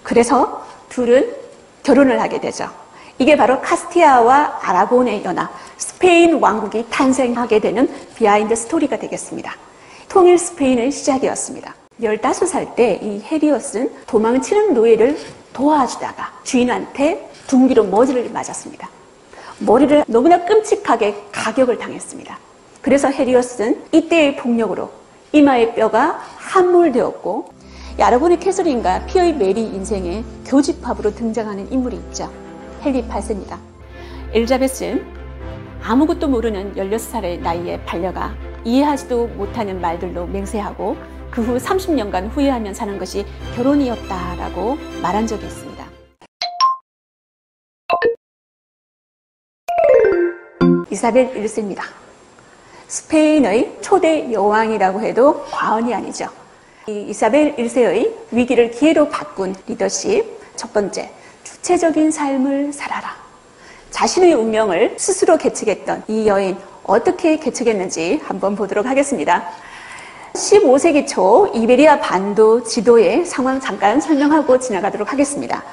그래서 둘은 결혼을 하게 되죠. 이게 바로 카스티아와 아라곤의 연합, 스페인 왕국이 탄생하게 되는 비하인드 스토리가 되겠습니다. 통일 스페인의 시작이었습니다. 15살 때 이 헤리오스는 도망치는 노예를 도와주다가 주인한테 둔기로 머리를 맞았습니다. 머리를 너무나 끔찍하게 가격을 당했습니다. 그래서 헤리오스는 이때의 폭력으로 이마의 뼈가 함몰되었고, 아라곤의 캐서린과 피어의 메리 인생의 교집합으로 등장하는 인물이 있죠. 헨리 8세입니다. 엘리자베스는 아무것도 모르는 16살의 나이에 반려가 이해하지도 못하는 말들로 맹세하고 그 후 30년간 후회하며 사는 것이 결혼이었다라고 말한 적이 있습니다. 이사벨 1세입니다. 스페인의 초대 여왕이라고 해도 과언이 아니죠. 이 이사벨 1세의 위기를 기회로 바꾼 리더십, 첫 번째, 주체적인 삶을 살아라. 자신의 운명을 스스로 개척했던 이 여인, 어떻게 개척했는지 한번 보도록 하겠습니다. 15세기 초 이베리아 반도 지도의 상황 잠깐 설명하고 지나가도록 하겠습니다.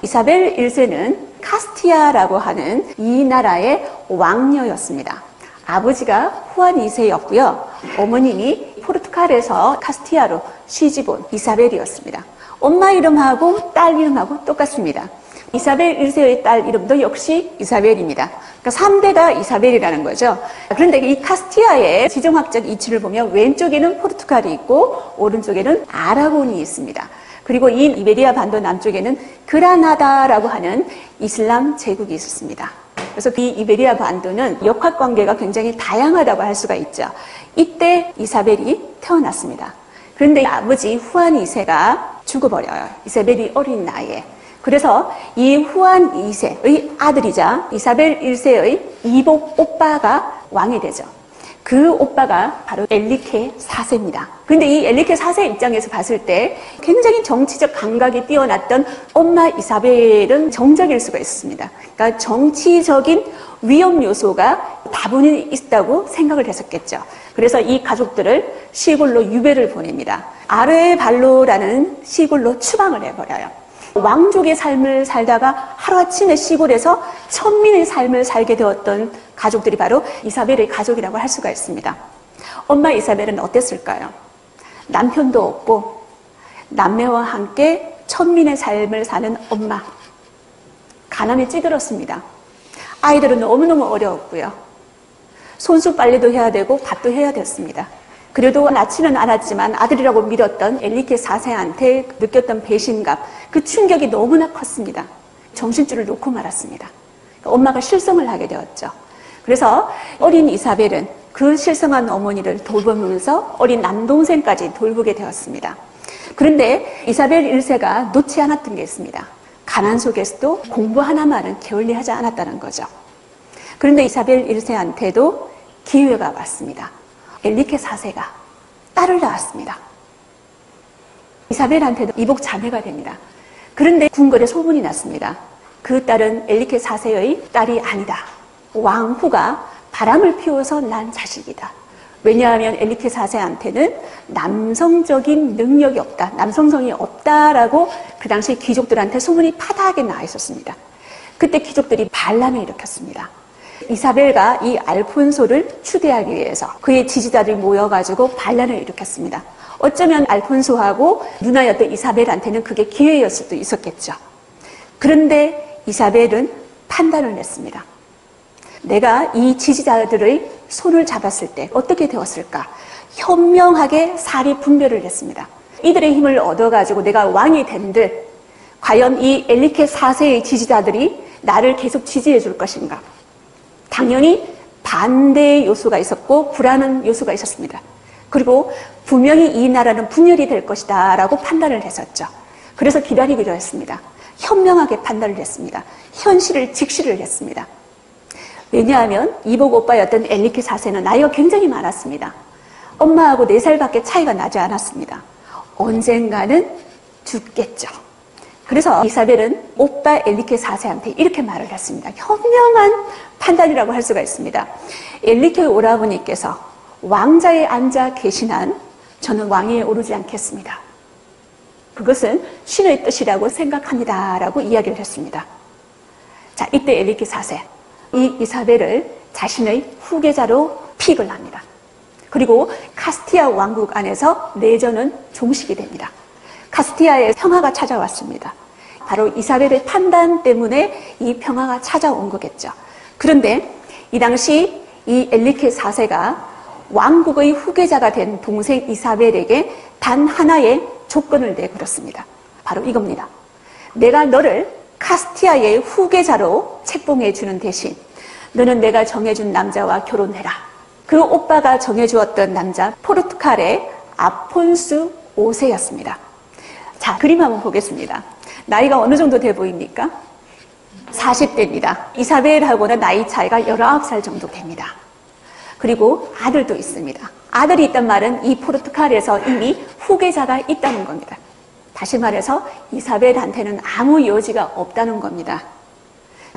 이사벨 1세는 카스티아라고 하는 이 나라의 왕녀였습니다. 아버지가 후안 2세였고요. 어머님이 포르투갈에서 카스티아로 시집온 이사벨이었습니다. 엄마 이름하고 딸 이름하고 똑같습니다. 이사벨 1세의 딸 이름도 역시 이사벨입니다. 그러니까 3대가 이사벨이라는 거죠. 그런데 이 카스티아의 지정학적 위치를 보면 왼쪽에는 포르투갈이 있고 오른쪽에는 아라곤이 있습니다. 그리고 이 이베리아 반도 남쪽에는 그라나다라고 하는 이슬람 제국이 있었습니다. 그래서 이 이베리아 반도는 역학관계가 굉장히 다양하다고 할 수가 있죠. 이때 이사벨이 태어났습니다. 그런데 아버지 후안 2세가 죽어버려요. 이사벨이 어린 나이에. 그래서 이 후안 2세의 아들이자 이사벨 1세의 이복 오빠가 왕이 되죠. 그 오빠가 바로 엔리케 4세입니다. 그런데 이 엔리케 4세 입장에서 봤을 때 굉장히 정치적 감각이 뛰어났던 엄마 이사벨은 정적일 수가 있었습니다. 그러니까 정치적인 위험 요소가 다분히 있다고 생각을 했었겠죠. 그래서 이 가족들을 시골로 유배를 보냅니다. 아르에발로라는 시골로 추방을 해버려요. 왕족의 삶을 살다가 하루아침에 시골에서 천민의 삶을 살게 되었던 가족들이 바로 이사벨의 가족이라고 할 수가 있습니다. 엄마 이사벨은 어땠을까요? 남편도 없고 남매와 함께 천민의 삶을 사는 엄마. 가난에 찌들었습니다. 아이들은 너무너무 어려웠고요. 손수 빨래도 해야 되고 밥도 해야 됐습니다. 그래도 낳지는 않았지만 아들이라고 믿었던 엔리케 4세한테 느꼈던 배신감, 그 충격이 너무나 컸습니다. 정신줄을 놓고 말았습니다. 엄마가 실성을 하게 되었죠. 그래서 어린 이사벨은 그 실성한 어머니를 돌보면서 어린 남동생까지 돌보게 되었습니다. 그런데 이사벨 1세가 놓지 않았던 게 있습니다. 가난 속에서도 공부 하나만은 게을리하지 않았다는 거죠. 그런데 이사벨 1세한테도 기회가 왔습니다. 엔리케 4세가 딸을 낳았습니다. 이사벨한테도 이복 자매가 됩니다. 그런데 궁궐에 소문이 났습니다. 그 딸은 엔리케 4세의 딸이 아니다. 왕후가 바람을 피워서 난 자식이다. 왜냐하면 엔리케 4세한테는 남성적인 능력이 없다. 남성성이 없다라고 그 당시 귀족들한테 소문이 파다하게 나 있었습니다. 그때 귀족들이 반란을 일으켰습니다. 이사벨과 이 알폰소를 추대하기 위해서 그의 지지자들이 모여가지고 반란을 일으켰습니다. 어쩌면 알폰소하고 누나였던 이사벨한테는 그게 기회였을 수도 있었겠죠. 그런데 이사벨은 판단을 냈습니다. 내가 이 지지자들의 손을 잡았을 때 어떻게 되었을까? 현명하게 사리 분별을 했습니다. 이들의 힘을 얻어가지고 내가 왕이 된들 과연 이 엔리케 4세의 지지자들이 나를 계속 지지해 줄 것인가? 당연히 반대의 요소가 있었고 불안한 요소가 있었습니다. 그리고 분명히 이 나라는 분열이 될 것이다 라고 판단을 했었죠. 그래서 기다리기로 했습니다. 현명하게 판단을 했습니다. 현실을 직시를 했습니다. 왜냐하면 이복 오빠였던 엔리케 4세는 나이가 굉장히 많았습니다. 엄마하고 4살밖에 차이가 나지 않았습니다. 언젠가는 죽겠죠. 그래서 이사벨은 오빠 엔리케 4세한테 이렇게 말을 했습니다. 현명한 판단이라고 할 수가 있습니다. 엔리케 오라버니께서 왕자에 앉아 계신 한 저는 왕위에 오르지 않겠습니다. 그것은 신의 뜻이라고 생각합니다. 라고 이야기를 했습니다. 자, 이때 엘리키 4세, 이 이사벨을 자신의 후계자로 픽을 합니다. 그리고 카스티아 왕국 안에서 내전은 종식이 됩니다. 카스티아에 평화가 찾아왔습니다. 바로 이사벨의 판단 때문에 이 평화가 찾아온 거겠죠. 그런데 이 당시 이 엘리키 4세가 왕국의 후계자가 된 동생 이사벨에게 단 하나의 조건을 내걸었습니다. 바로 이겁니다. 내가 너를 카스티아의 후계자로 책봉해 주는 대신 너는 내가 정해준 남자와 결혼해라. 그 오빠가 정해주었던 남자 포르투갈의 아폰수 5세였습니다. 자, 그림 한번 보겠습니다. 나이가 어느 정도 돼 보입니까? 40대입니다. 이사벨하고는 나이 차이가 19살 정도 됩니다. 그리고 아들도 있습니다. 아들이 있단 말은 이 포르투갈에서 이미 후계자가 있다는 겁니다. 다시 말해서 이사벨한테는 아무 여지가 없다는 겁니다.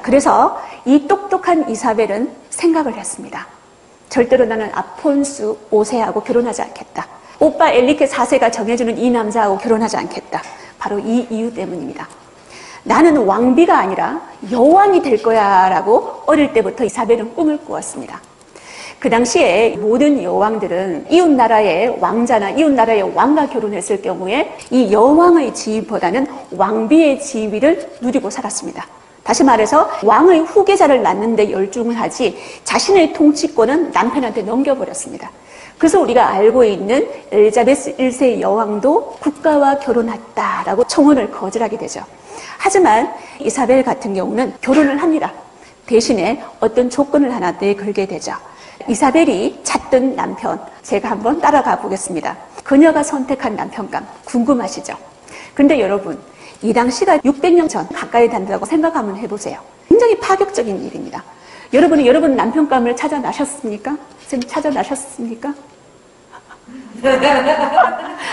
그래서 이 똑똑한 이사벨은 생각을 했습니다. 절대로 나는 아폰수 5세하고 결혼하지 않겠다. 오빠 엘리케 4세가 정해주는 이 남자하고 결혼하지 않겠다. 바로 이 이유 때문입니다. 나는 왕비가 아니라 여왕이 될 거야 라고 어릴 때부터 이사벨은 꿈을 꾸었습니다. 그 당시에 모든 여왕들은 이웃나라의 왕자나 이웃나라의 왕과 결혼했을 경우에 이 여왕의 지위보다는 왕비의 지위를 누리고 살았습니다. 다시 말해서 왕의 후계자를 낳는데 열중을 하지 자신의 통치권은 남편한테 넘겨버렸습니다. 그래서 우리가 알고 있는 엘리자베스 1세 여왕도 국가와 결혼했다라고 청혼을 거절하게 되죠. 하지만 이사벨 같은 경우는 결혼을 합니다. 대신에 어떤 조건을 하나 내걸게 되죠. 이사벨이 찾던 남편, 제가 한번 따라가 보겠습니다. 그녀가 선택한 남편감 궁금하시죠? 근데 여러분, 이 당시가 600년 전 가까이 된다고 생각하면 해보세요. 굉장히 파격적인 일입니다. 여러분이 여러분 남편감을 찾아나셨습니까? 선생님 찾아나셨습니까?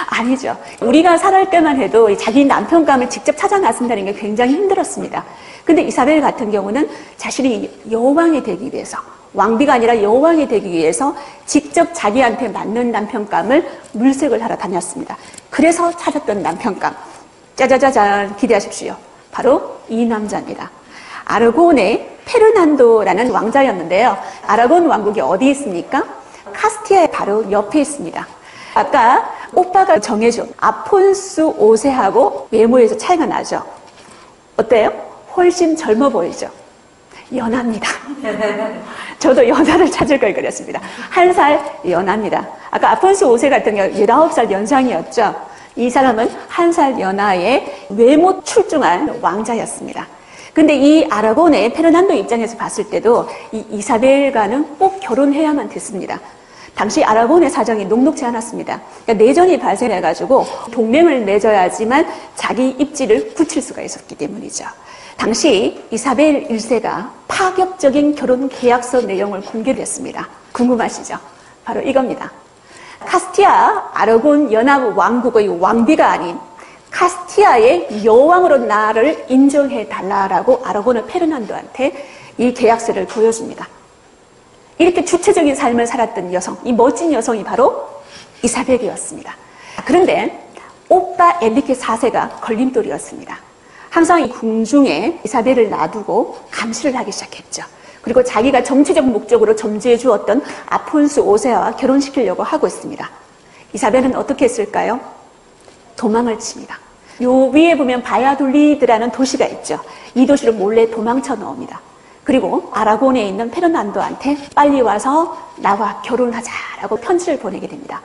아니죠. 우리가 살아갈 때만 해도 자기 남편감을 직접 찾아 나선다는 게 굉장히 힘들었습니다. 근데 이사벨 같은 경우는 자신이 여왕이 되기 위해서, 왕비가 아니라 여왕이 되기 위해서 직접 자기한테 맞는 남편감을 물색을 하러 다녔습니다. 그래서 찾았던 남편감, 짜자자잔, 기대하십시오. 바로 이 남자입니다. 아르곤의 페르난도라는 왕자였는데요. 아라곤 왕국이 어디 있습니까? 카스티아의 바로 옆에 있습니다. 아까 오빠가 정해준 아폰수 5세하고 외모에서 차이가 나죠. 어때요? 훨씬 젊어 보이죠? 연합니다. 저도 연하를 찾을 걸 그랬습니다. 한 살 연합니다. 아까 아폰수 5세 같은 경우 19살 연상이었죠. 이 사람은 한 살 연하의 외모 출중한 왕자였습니다. 근데 이 아라곤의 페르난도 입장에서 봤을 때도 이 이사벨과는 꼭 결혼해야만 됐습니다. 당시 아라곤의 사정이 녹록지 않았습니다. 그러니까 내전이 발생해가지고 동맹을 맺어야지만 자기 입지를 굳힐 수가 있었기 때문이죠. 당시 이사벨 1세가 파격적인 결혼 계약서 내용을 공개했습니다. 궁금하시죠? 바로 이겁니다. 카스티아 아라곤 연합 왕국의 왕비가 아닌 카스티아의 여왕으로 나를 인정해 달라라고 아라곤의 페르난도한테 이 계약서를 보여줍니다. 이렇게 주체적인 삶을 살았던 여성, 이 멋진 여성이 바로 이사벨이었습니다. 그런데 오빠 엘리케 4세가 걸림돌이었습니다. 항상 이 궁중에 이사벨을 놔두고 감시를 하기 시작했죠. 그리고 자기가 정치적 목적으로 점지해 주었던 아폰수 5세와 결혼시키려고 하고 있습니다. 이사벨은 어떻게 했을까요? 도망을 칩니다. 요 위에 보면 바야돌리드라는 도시가 있죠. 이 도시를 몰래 도망쳐 나옵니다. 그리고 아라곤에 있는 페르난도한테 빨리 와서 나와 결혼하자라고 편지를 보내게 됩니다.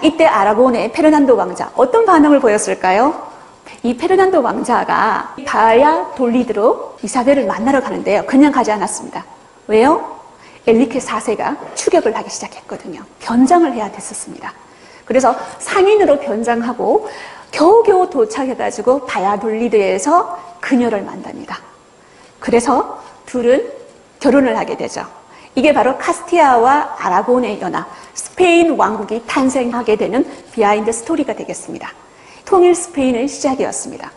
이때 아라곤의 페르난도 왕자 어떤 반응을 보였을까요? 이 페르난도 왕자가 바야돌리드로 이사벨을 만나러 가는데요. 그냥 가지 않았습니다. 왜요? 엘리케 4세가 추격을 하기 시작했거든요. 변장을 해야 됐었습니다. 그래서 상인으로 변장하고 겨우겨우 도착해가지고 바야돌리드에서 그녀를 만납니다. 그래서 둘은 결혼을 하게 되죠. 이게 바로 카스티아와 아라곤의 연합, 스페인 왕국이 탄생하게 되는 비하인드 스토리가 되겠습니다. 통일 스페인의 시작이었습니다.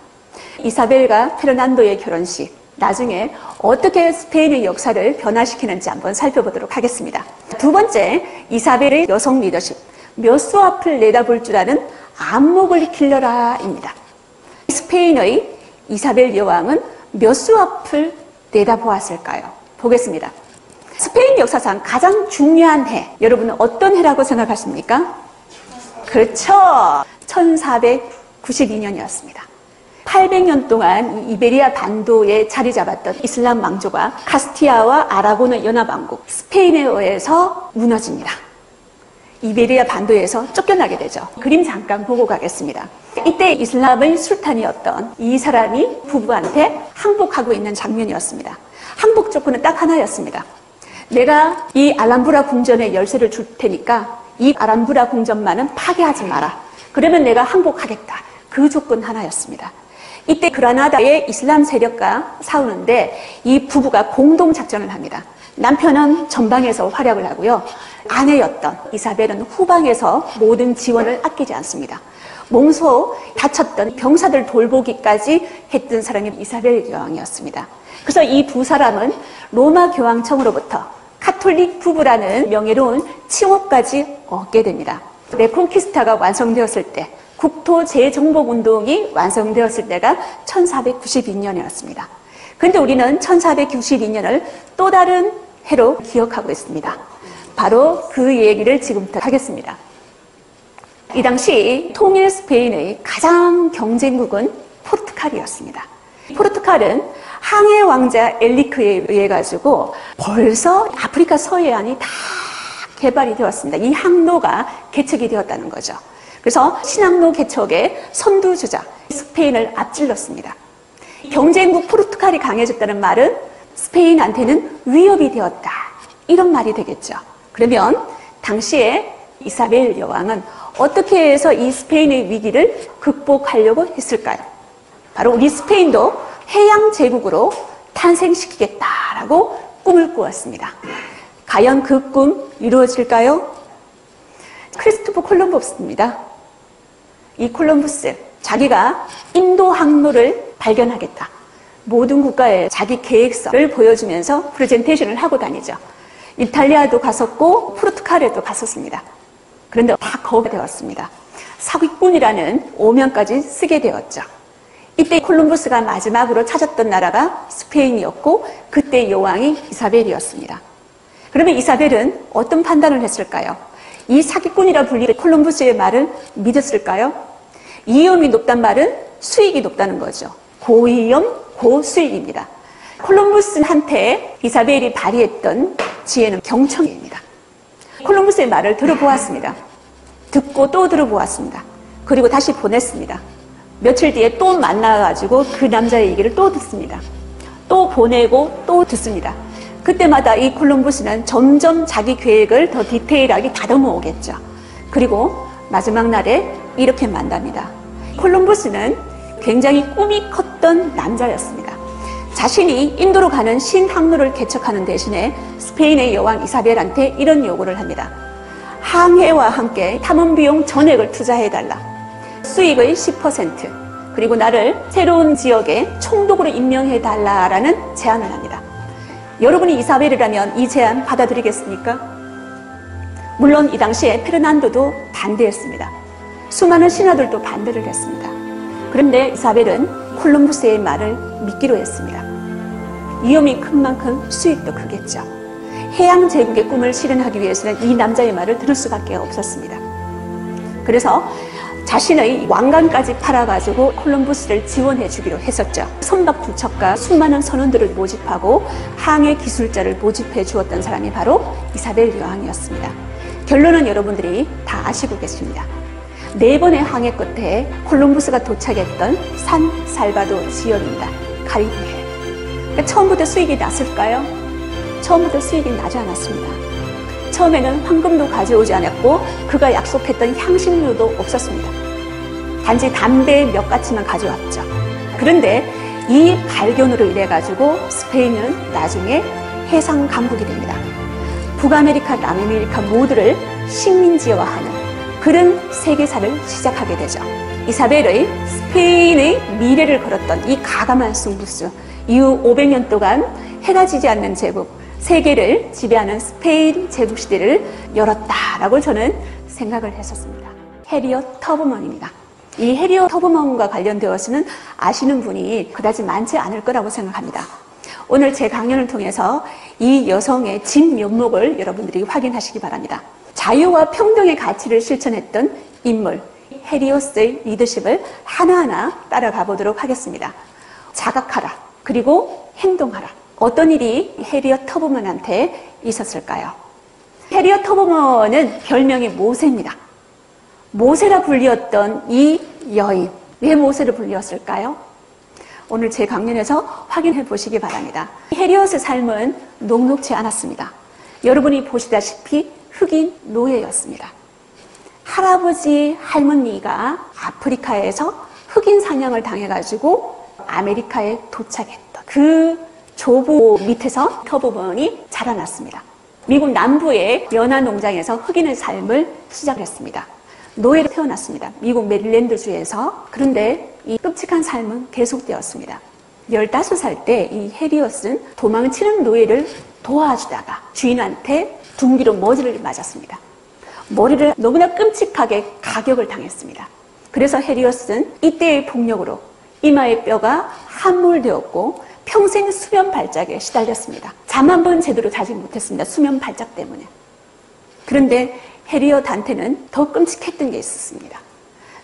이사벨과 페르난도의 결혼식, 나중에 어떻게 스페인의 역사를 변화시키는지 한번 살펴보도록 하겠습니다. 두 번째, 이사벨의 여성 리더십, 몇 수 앞을 내다볼 줄 아는 안목을 길러라입니다. 스페인의 이사벨 여왕은 몇 수 앞을 내다보았을까요? 보겠습니다. 스페인 역사상 가장 중요한 해, 여러분은 어떤 해라고 생각하십니까? 그렇죠. 1492년이었습니다. 800년 동안 이베리아 반도에 자리 잡았던 이슬람 왕조가 카스티아와 아라곤의 연합왕국 스페인에 의해서 무너집니다. 이베리아 반도에서 쫓겨나게 되죠. 그림 잠깐 보고 가겠습니다. 이때 이슬람의 술탄이었던 이 사람이 부부한테 항복하고 있는 장면이었습니다. 항복 조건은 딱 하나였습니다. 내가 이 알람브라 궁전의 열쇠를 줄 테니까 이 알람브라 궁전만은 파괴하지 마라. 그러면 내가 항복하겠다. 그 조건 하나였습니다. 이때 그라나다의 이슬람 세력과 싸우는데 이 부부가 공동 작전을 합니다. 남편은 전방에서 활약을 하고요. 아내였던 이사벨은 후방에서 모든 지원을 아끼지 않습니다. 몸소 다쳤던 병사들 돌보기까지 했던 사람이 이사벨 여왕이었습니다. 그래서 이 두 사람은 로마 교황청으로부터 카톨릭 부부라는 명예로운 칭호까지 얻게 됩니다. 레콘키스타가 완성되었을 때, 국토 재정복운동이 완성되었을 때가 1492년이었습니다. 그런데 우리는 1492년을 또 다른 해로 기억하고 있습니다. 바로 그 얘기를 지금부터 하겠습니다. 이 당시 통일 스페인의 가장 경쟁국은 포르투갈이었습니다. 포르투갈은 항해 왕자 엘리크에 의해 가지고 벌써 아프리카 서해안이 다 개발이 되었습니다. 이 항로가 개척이 되었다는 거죠. 그래서 신항로 개척의 선두주자 스페인을 앞질렀습니다. 경쟁국 포르투갈이 강해졌다는 말은 스페인한테는 위협이 되었다. 이런 말이 되겠죠. 그러면 당시에 이사벨 여왕은 어떻게 해서 이 스페인의 위기를 극복하려고 했을까요? 바로 우리 스페인도 해양 제국으로 탄생시키겠다라고 꿈을 꾸었습니다. 과연 그 꿈 이루어질까요? 크리스토퍼 콜럼버스입니다. 이 콜럼버스, 자기가 인도 항로를 발견하겠다. 모든 국가에 자기 계획서를 보여주면서 프레젠테이션을 하고 다니죠. 이탈리아도 갔었고 포르투갈에도 갔었습니다. 그런데 다 거부가 되었습니다. 사기꾼이라는 오명까지 쓰게 되었죠. 이때 콜럼버스가 마지막으로 찾았던 나라가 스페인이었고 그때 여왕이 이사벨이었습니다. 그러면 이사벨은 어떤 판단을 했을까요? 이 사기꾼이라 불리는 콜럼버스의 말을 믿었을까요? 위험이 높단 말은 수익이 높다는 거죠. 고위험, 고수익입니다. 콜럼버스한테 이사벨이 발휘했던 지혜는 경청입니다. 콜럼버스의 말을 들어보았습니다. 듣고 또 들어보았습니다. 그리고 다시 보냈습니다. 며칠 뒤에 또 만나가지고 그 남자의 얘기를 또 듣습니다. 또 보내고 또 듣습니다. 그때마다 이 콜럼버스는 점점 자기 계획을 더 디테일하게 다듬어 오겠죠. 그리고 마지막 날에 이렇게 만납니다. 콜럼버스는 굉장히 꿈이 컸던 남자였습니다. 자신이 인도로 가는 신항로를 개척하는 대신에 스페인의 여왕 이사벨한테 이런 요구를 합니다. 항해와 함께 탐험 비용 전액을 투자해달라. 수익의 10%, 그리고 나를 새로운 지역에 총독으로 임명해달라라는 제안을 합니다. 여러분이 이사벨이라면 이 제안 받아들이겠습니까? 물론 이 당시에 페르난도도 반대했습니다. 수많은 신하들도 반대를 했습니다. 그런데 이사벨은 콜럼버스의 말을 믿기로 했습니다. 위험이 큰 만큼 수익도 크겠죠. 해양 제국의 꿈을 실현하기 위해서는 이 남자의 말을 들을 수밖에 없었습니다. 그래서 자신의 왕관까지 팔아가지고 콜럼버스를 지원해 주기로 했었죠. 선박 두 척과 수많은 선원들을 모집하고 항해 기술자를 모집해 주었던 사람이 바로 이사벨 여왕이었습니다. 결론은 여러분들이 다 아시고 계십니다. 4번의 항해 끝에 콜럼버스가 도착했던 산 살바도 지역입니다. 카리브해. 그러니까 처음부터 수익이 났을까요? 처음부터 수익이 나지 않았습니다. 처음에는 황금도 가져오지 않았고 그가 약속했던 향신료도 없었습니다. 단지 담배 몇 가지만 가져왔죠. 그런데 이 발견으로 인해 가지고 스페인은 나중에 해상 강국이 됩니다. 북아메리카, 남아메리카 모두를 식민지화하는 그런 세계사를 시작하게 되죠. 이사벨의 스페인의 미래를 걸었던 이 가감한 승부수, 이후 500년 동안 해가 지지 않는 제국, 세계를 지배하는 스페인 제국 시대를 열었다라고 저는 생각을 했었습니다. 해리엇 터브먼입니다. 이 해리엇 터브먼과 관련되어서는 아시는 분이 그다지 많지 않을 거라고 생각합니다. 오늘 제 강연을 통해서 이 여성의 진면목을 여러분들이 확인하시기 바랍니다. 자유와 평등의 가치를 실천했던 인물 해리엇의 리더십을 하나하나 따라가 보도록 하겠습니다. 자각하라. 그리고 행동하라. 어떤 일이 해리엇 터브먼한테 있었을까요? 해리엇 터브먼은 별명이 모세입니다. 모세라 불리었던 이 여인, 왜 모세를 불리었을까요? 오늘 제 강연에서 확인해 보시기 바랍니다. 해리엇의 삶은 녹록지 않았습니다. 여러분이 보시다시피 흑인 노예였습니다. 할아버지, 할머니가 아프리카에서 흑인 사냥을 당해가지고 아메리카에 도착했던 그 조부 밑에서 터브먼이 자라났습니다. 미국 남부의 연안 농장에서 흑인의 삶을 시작했습니다. 노예로 태어났습니다. 미국 메릴랜드주에서. 그런데 이 끔찍한 삶은 계속되었습니다. 15살 때 이 해리엇은 도망치는 노예를 도와주다가 주인한테 둔기로 머리를 맞았습니다. 머리를 너무나 끔찍하게 가격을 당했습니다. 그래서 해리엇은 이때의 폭력으로 이마의 뼈가 함몰되었고 평생 수면 발작에 시달렸습니다. 잠 한 번 제대로 자지 못했습니다. 수면 발작 때문에. 그런데 해리엇한테는 더 끔찍했던 게 있었습니다.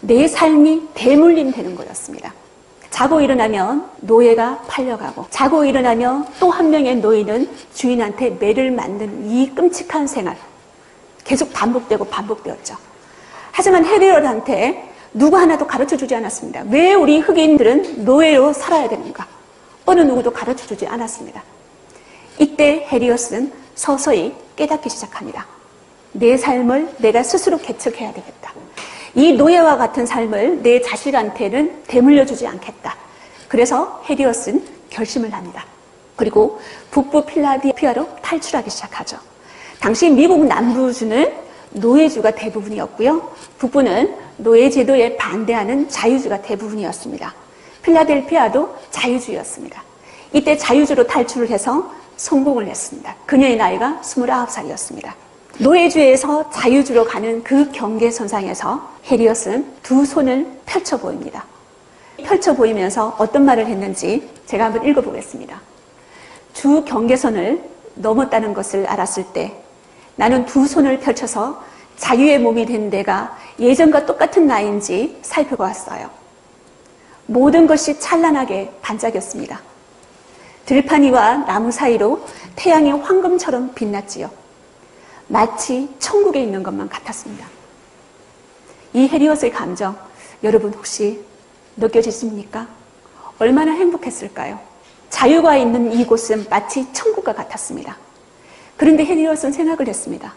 내 삶이 대물림 되는 거였습니다. 자고 일어나면 노예가 팔려가고 자고 일어나면 또 한 명의 노예는 주인한테 매를 맞는 이 끔찍한 생활 계속 반복되고 반복되었죠. 하지만 해리엇한테 누구 하나도 가르쳐주지 않았습니다. 왜 우리 흑인들은 노예로 살아야 되는가? 어느 누구도 가르쳐주지 않았습니다. 이때 해리엇은 서서히 깨닫기 시작합니다. 내 삶을 내가 스스로 개척해야 되겠다. 이 노예와 같은 삶을 내 자식한테는 되물려주지 않겠다. 그래서 해리엇은 결심을 합니다. 그리고 북부 필라델피아로 탈출하기 시작하죠. 당시 미국 남부주는 노예주가 대부분이었고요. 북부는 노예 제도에 반대하는 자유주가 대부분이었습니다. 필라델피아도 자유주였습니다. 이때 자유주로 탈출을 해서 성공을 했습니다. 그녀의 나이가 29살이었습니다. 노예주에서 자유주로 가는 그 경계선상에서 해리엇은 두 손을 펼쳐 보입니다. 펼쳐 보이면서 어떤 말을 했는지 제가 한번 읽어보겠습니다. 주 경계선을 넘었다는 것을 알았을 때 나는 두 손을 펼쳐서 자유의 몸이 된 내가 예전과 똑같은 나인지 살펴보았어요. 모든 것이 찬란하게 반짝였습니다. 들판이와 나무 사이로 태양이 황금처럼 빛났지요. 마치 천국에 있는 것만 같았습니다. 이 해리엇의 감정, 여러분 혹시 느껴지십니까? 얼마나 행복했을까요? 자유가 있는 이곳은 마치 천국과 같았습니다. 그런데 해리엇은 생각을 했습니다.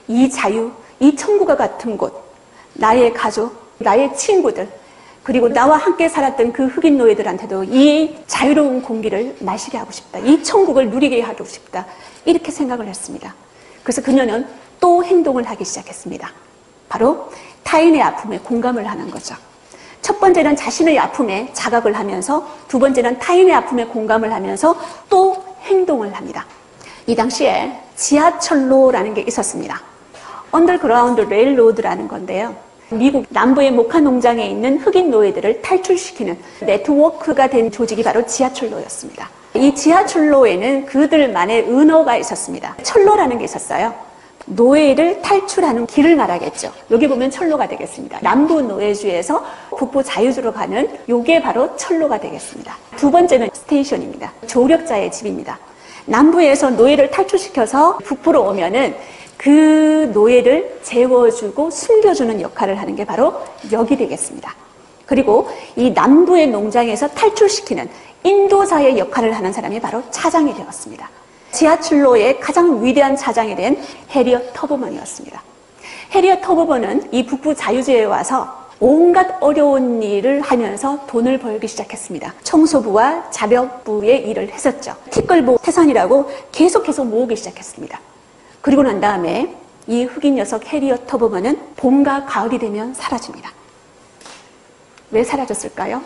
이 자유, 이 천국과 같은 곳, 나의 가족, 나의 친구들, 그리고 나와 함께 살았던 그 흑인 노예들한테도 이 자유로운 공기를 마시게 하고 싶다. 이 천국을 누리게 하고 싶다. 이렇게 생각을 했습니다. 그래서 그녀는 또 행동을 하기 시작했습니다. 바로 타인의 아픔에 공감을 하는 거죠. 첫 번째는 자신의 아픔에 자각을 하면서 두 번째는 타인의 아픔에 공감을 하면서 또 행동을 합니다. 이 당시에 지하철로라는 게 있었습니다. 언더그라운드 레일로드라는 건데요. 미국 남부의 목화 농장에 있는 흑인 노예들을 탈출시키는 네트워크가 된 조직이 바로 지하철로였습니다. 이 지하철로에는 그들만의 은어가 있었습니다. 철로라는 게 있었어요. 노예를 탈출하는 길을 말하겠죠. 여기 보면 철로가 되겠습니다. 남부 노예주에서 북부 자유주로 가는 요게 바로 철로가 되겠습니다. 두 번째는 스테이션입니다. 조력자의 집입니다. 남부에서 노예를 탈출시켜서 북부로 오면은 그 노예를 재워주고 숨겨주는 역할을 하는 게 바로 역이 되겠습니다. 그리고 이 남부의 농장에서 탈출시키는 인도자의 역할을 하는 사람이 바로 차장이 되었습니다. 지하철로의 가장 위대한 차장이 된 해리엇 터브먼이었습니다. 해리엇 터브먼은 이 북부 자유주에 와서 온갖 어려운 일을 하면서 돈을 벌기 시작했습니다. 청소부와 자력부의 일을 했었죠. 티끌보 태산이라고 계속해서 모으기 시작했습니다. 그리고 난 다음에 이 흑인 녀석 해리엇 터브먼은 봄과 가을이 되면 사라집니다. 왜 사라졌을까요?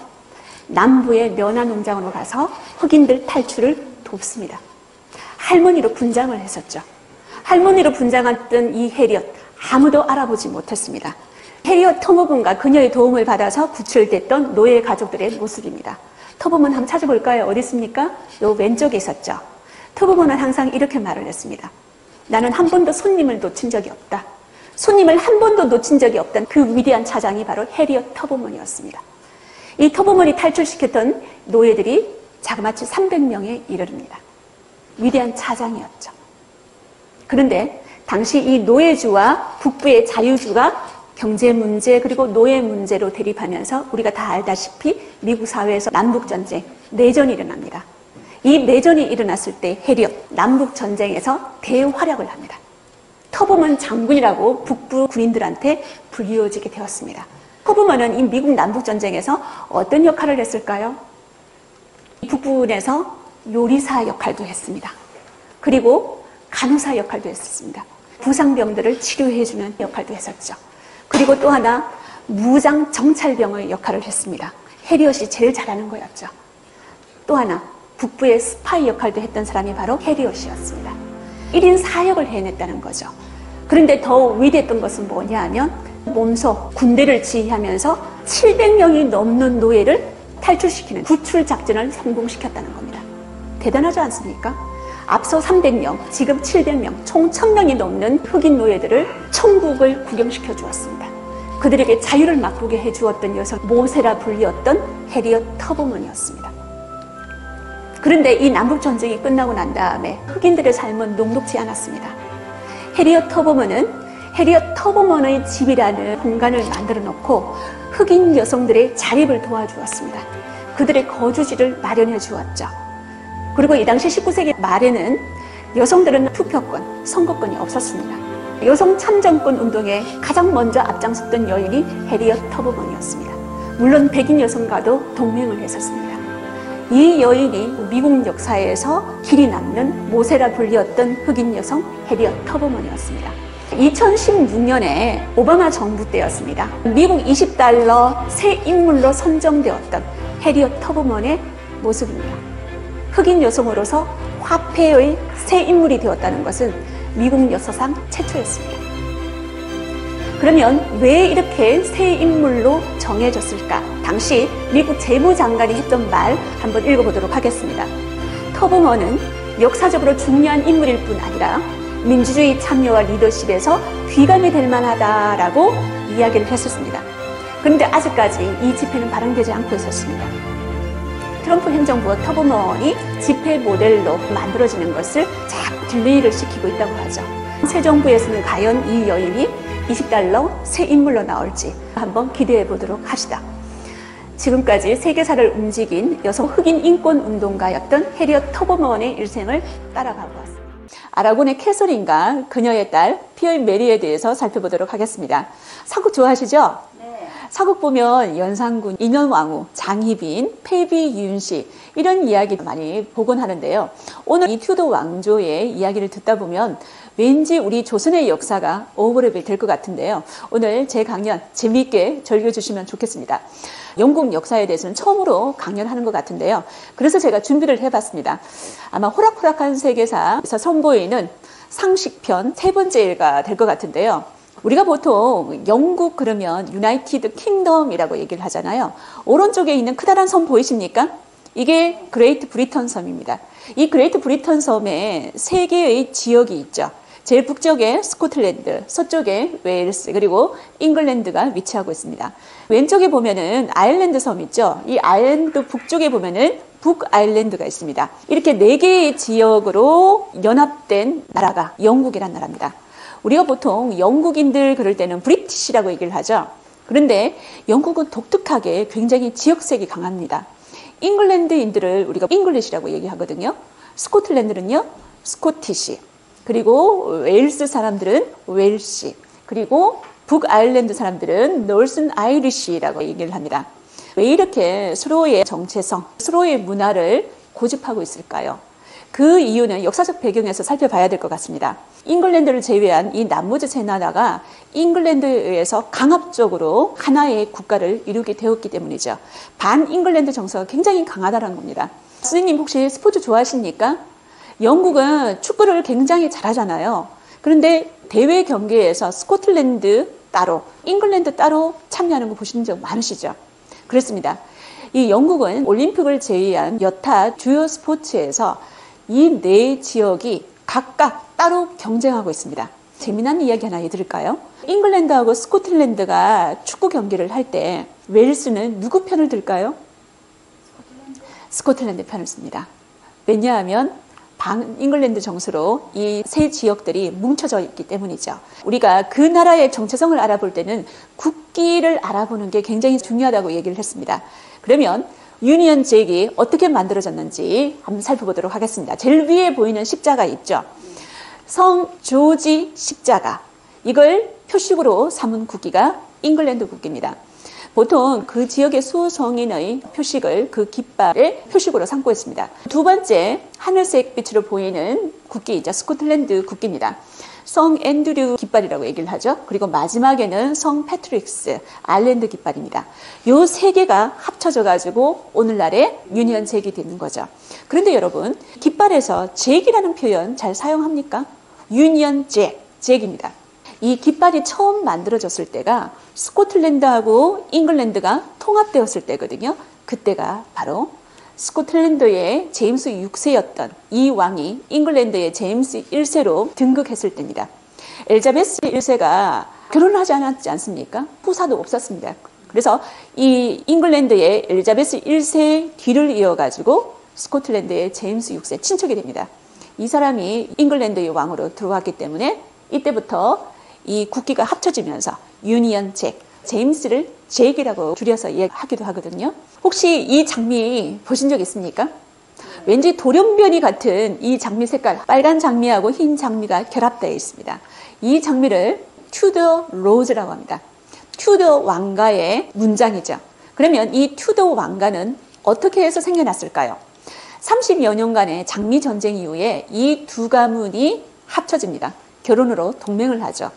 남부의 면화 농장으로 가서 흑인들 탈출을 돕습니다. 할머니로 분장을 했었죠. 할머니로 분장했던 이 해리엇 아무도 알아보지 못했습니다. 해리엇 터버먼과 그녀의 도움을 받아서 구출됐던 노예 가족들의 모습입니다. 터버먼 한번 찾아볼까요? 어디 있습니까? 요 왼쪽에 있었죠. 터버먼은 항상 이렇게 말을 했습니다. 나는 한 번도 손님을 놓친 적이 없다. 손님을 한 번도 놓친 적이 없던 그 위대한 차장이 바로 해리엇 터버먼이었습니다. 이 터버먼이 탈출시켰던 노예들이 자그마치 300명에 이르릅니다. 위대한 차장이었죠. 그런데 당시 이 노예주와 북부의 자유주가 경제 문제 그리고 노예 문제로 대립하면서 우리가 다 알다시피 미국 사회에서 남북전쟁, 내전이 일어납니다. 이 내전이 일어났을 때 해리엇 남북전쟁에서 대활약을 합니다. 터버먼 장군이라고 북부 군인들한테 불리워지게 되었습니다. 터버먼은 이 미국 남북전쟁에서 어떤 역할을 했을까요? 북부군에서 요리사 역할도 했습니다. 그리고 간호사 역할도 했었습니다. 부상병들을 치료해주는 역할도 했었죠. 그리고 또 하나 무장 정찰병의 역할을 했습니다. 해리엇이 제일 잘하는 거였죠. 또 하나 북부의 스파이 역할도 했던 사람이 바로 해리엇이었습니다. 1인 4역을 해냈다는 거죠. 그런데 더 위대했던 것은 뭐냐 하면 몸소 군대를 지휘하면서 700명이 넘는 노예를 탈출시키는 구출 작전을 성공시켰다는 겁니다. 대단하지 않습니까? 앞서 300명, 지금 700명, 총 1000명이 넘는 흑인 노예들을 천국을 구경시켜 주었습니다. 그들에게 자유를 맛보게 해주었던 여성 모세라 불리었던 해리엇 터버먼이었습니다. 그런데 이 남북전쟁이 끝나고 난 다음에 흑인들의 삶은 녹록지 않았습니다. 해리엇 터버먼의 집이라는 공간을 만들어 놓고 흑인 여성들의 자립을 도와주었습니다. 그들의 거주지를 마련해 주었죠. 그리고 이 당시 19세기 말에는 여성들은 투표권, 선거권이 없었습니다. 여성 참정권 운동에 가장 먼저 앞장섰던 여인이 해리엇 터버먼이었습니다. 물론 백인 여성과도 동맹을 했었습니다. 이 여인이 미국 역사에서 길이 남는 모세라 불리었던 흑인 여성 해리엇 터버먼이었습니다. 2016년에 오바마 정부 때였습니다. 미국 $20 새 인물로 선정되었던 해리엇 터버먼의 모습입니다. 흑인 여성으로서 화폐의 새 인물이 되었다는 것은 미국 역사상 최초였습니다. 그러면 왜 이렇게 새 인물로 정해졌을까? 당시 미국 재무장관이 했던 말 한번 읽어보도록 하겠습니다. 터버먼은 역사적으로 중요한 인물일 뿐 아니라 민주주의 참여와 리더십에서 귀감이 될 만하다라고 이야기를 했었습니다. 그런데 아직까지 이 집회는 발행되지 않고 있었습니다. 트럼프 행정부와 터버먼이 집회 모델로 만들어지는 것을 자꾸 딜레이를 시키고 있다고 하죠. 새 정부에서는 과연 이 여인이 $20 새 인물로 나올지 한번 기대해 보도록 합시다. 지금까지 세계사를 움직인 여성 흑인 인권 운동가였던 해리엇 터버먼의 일생을 따라가고 왔습니다. 아라곤의 캐서린과 그녀의 딸 피어 메리에 대해서 살펴보도록 하겠습니다. 사국 좋아하시죠? 네. 사국 보면 연산군, 인현왕후, 장희빈, 패비 윤씨 이런 이야기 많이 보곤 하는데요. 오늘 이 튜도 왕조의 이야기를 듣다 보면 왠지 우리 조선의 역사가 오버랩이 될 것 같은데요. 오늘 제 강연 재미있게 즐겨주시면 좋겠습니다. 영국 역사에 대해서는 처음으로 강연하는 것 같은데요. 그래서 제가 준비를 해봤습니다. 아마 호락호락한 세계사에서 선보이는 상식편 세 번째 일가 될 것 같은데요. 우리가 보통 영국 그러면 유나이티드 킹덤이라고 얘기를 하잖아요. 오른쪽에 있는 크다란 섬 보이십니까? 이게 그레이트 브리턴 섬입니다. 이 그레이트 브리턴 섬에 세 개의 지역이 있죠. 제일 북쪽에 스코틀랜드, 서쪽에 웨일스, 그리고 잉글랜드가 위치하고 있습니다. 왼쪽에 보면은 아일랜드 섬 있죠. 이 아일랜드 북쪽에 보면은 북아일랜드가 있습니다. 이렇게 네 개의 지역으로 연합된 나라가 영국이란 나라입니다. 우리가 보통 영국인들 그럴 때는 브리티시라고 얘기를 하죠. 그런데 영국은 독특하게 굉장히 지역색이 강합니다. 잉글랜드인들을 우리가 잉글리시라고 얘기하거든요. 스코틀랜드는요, 스코티시. 그리고 웨일스 사람들은 웰시. 그리고 북아일랜드 사람들은 노슨 아이리시라고 얘기를 합니다. 왜 이렇게 서로의 정체성, 서로의 문화를 고집하고 있을까요? 그 이유는 역사적 배경에서 살펴봐야 될 것 같습니다. 잉글랜드를 제외한 이 남부지 세 나라가 잉글랜드에 의해서 강압적으로 하나의 국가를 이루게 되었기 때문이죠. 반 잉글랜드 정서가 굉장히 강하다는 겁니다. 스님 혹시 스포츠 좋아하십니까? 영국은 축구를 굉장히 잘하잖아요. 그런데 대회 경기에서 스코틀랜드 따로, 잉글랜드 따로 참여하는 거 보신 적 많으시죠? 그렇습니다. 이 영국은 올림픽을 제외한 여타 주요 스포츠에서 이 네 지역이 각각 따로 경쟁하고 있습니다. 재미난 이야기 하나 해드릴까요? 잉글랜드하고 스코틀랜드가 축구 경기를 할 때 웨일스는 누구 편을 들까요? 스코틀랜드 편을 씁니다. 왜냐하면 잉글랜드 정서로 이 세 지역들이 뭉쳐져 있기 때문이죠. 우리가 그 나라의 정체성을 알아볼 때는 국기를 알아보는 게 굉장히 중요하다고 얘기를 했습니다. 그러면 유니언 잭이 어떻게 만들어졌는지 한번 살펴보도록 하겠습니다. 제일 위에 보이는 십자가 있죠. 성 조지 십자가, 이걸 표식으로 삼은 국기가 잉글랜드 국기입니다. 보통 그 지역의 수성인의 표식을 그 깃발의 표식으로 삼고 있습니다. 두 번째, 하늘색 빛으로 보이는 국기이죠. 스코틀랜드 국기입니다. 성 앤드류 깃발이라고 얘기를 하죠. 그리고 마지막에는 성 패트릭스 아일랜드 깃발입니다. 요 세 개가 합쳐져 가지고 오늘날의 유니언 잭이 되는 거죠. 그런데 여러분, 깃발에서 잭이라는 표현 잘 사용합니까? 유니언 잭입니다. 이 깃발이 처음 만들어졌을 때가 스코틀랜드하고 잉글랜드가 통합되었을 때거든요. 그때가 바로 스코틀랜드의 제임스 6세였던 이 왕이 잉글랜드의 제임스 1세로 등극했을 때입니다. 엘자베스 1세가 결혼을 하지 않았지 않습니까? 후사도 없었습니다. 그래서 이 잉글랜드의 엘자베스 1세 뒤를 이어가지고 스코틀랜드의 제임스 6세 친척이 됩니다. 이 사람이 잉글랜드의 왕으로 들어왔기 때문에 이때부터 이 국기가 합쳐지면서 유니언 잭, 제임스를 잭이라고 줄여서 이야기하기도 하거든요. 혹시 이 장미 보신 적 있습니까? 왠지 돌연변이 같은 이 장미 색깔, 빨간 장미하고 흰 장미가 결합되어 있습니다. 이 장미를 튜더 로즈라고 합니다. 튜더 왕가의 문장이죠. 그러면 이 튜더 왕가는 어떻게 해서 생겨났을까요? 30여 년간의 장미 전쟁 이후에 이 두 가문이 합쳐집니다. 결혼으로 동맹을 하죠.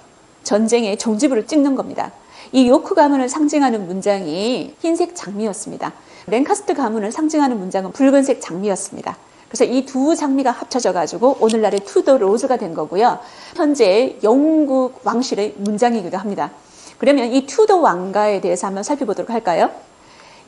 전쟁의 종지부를 찍는 겁니다. 이 요크 가문을 상징하는 문장이 흰색 장미였습니다. 랭카스트 가문을 상징하는 문장은 붉은색 장미였습니다. 그래서 이 두 장미가 합쳐져 가지고 오늘날의 투더 로즈가 된 거고요. 현재 영국 왕실의 문장이기도 합니다. 그러면 이 투더 왕가에 대해서 한번 살펴보도록 할까요?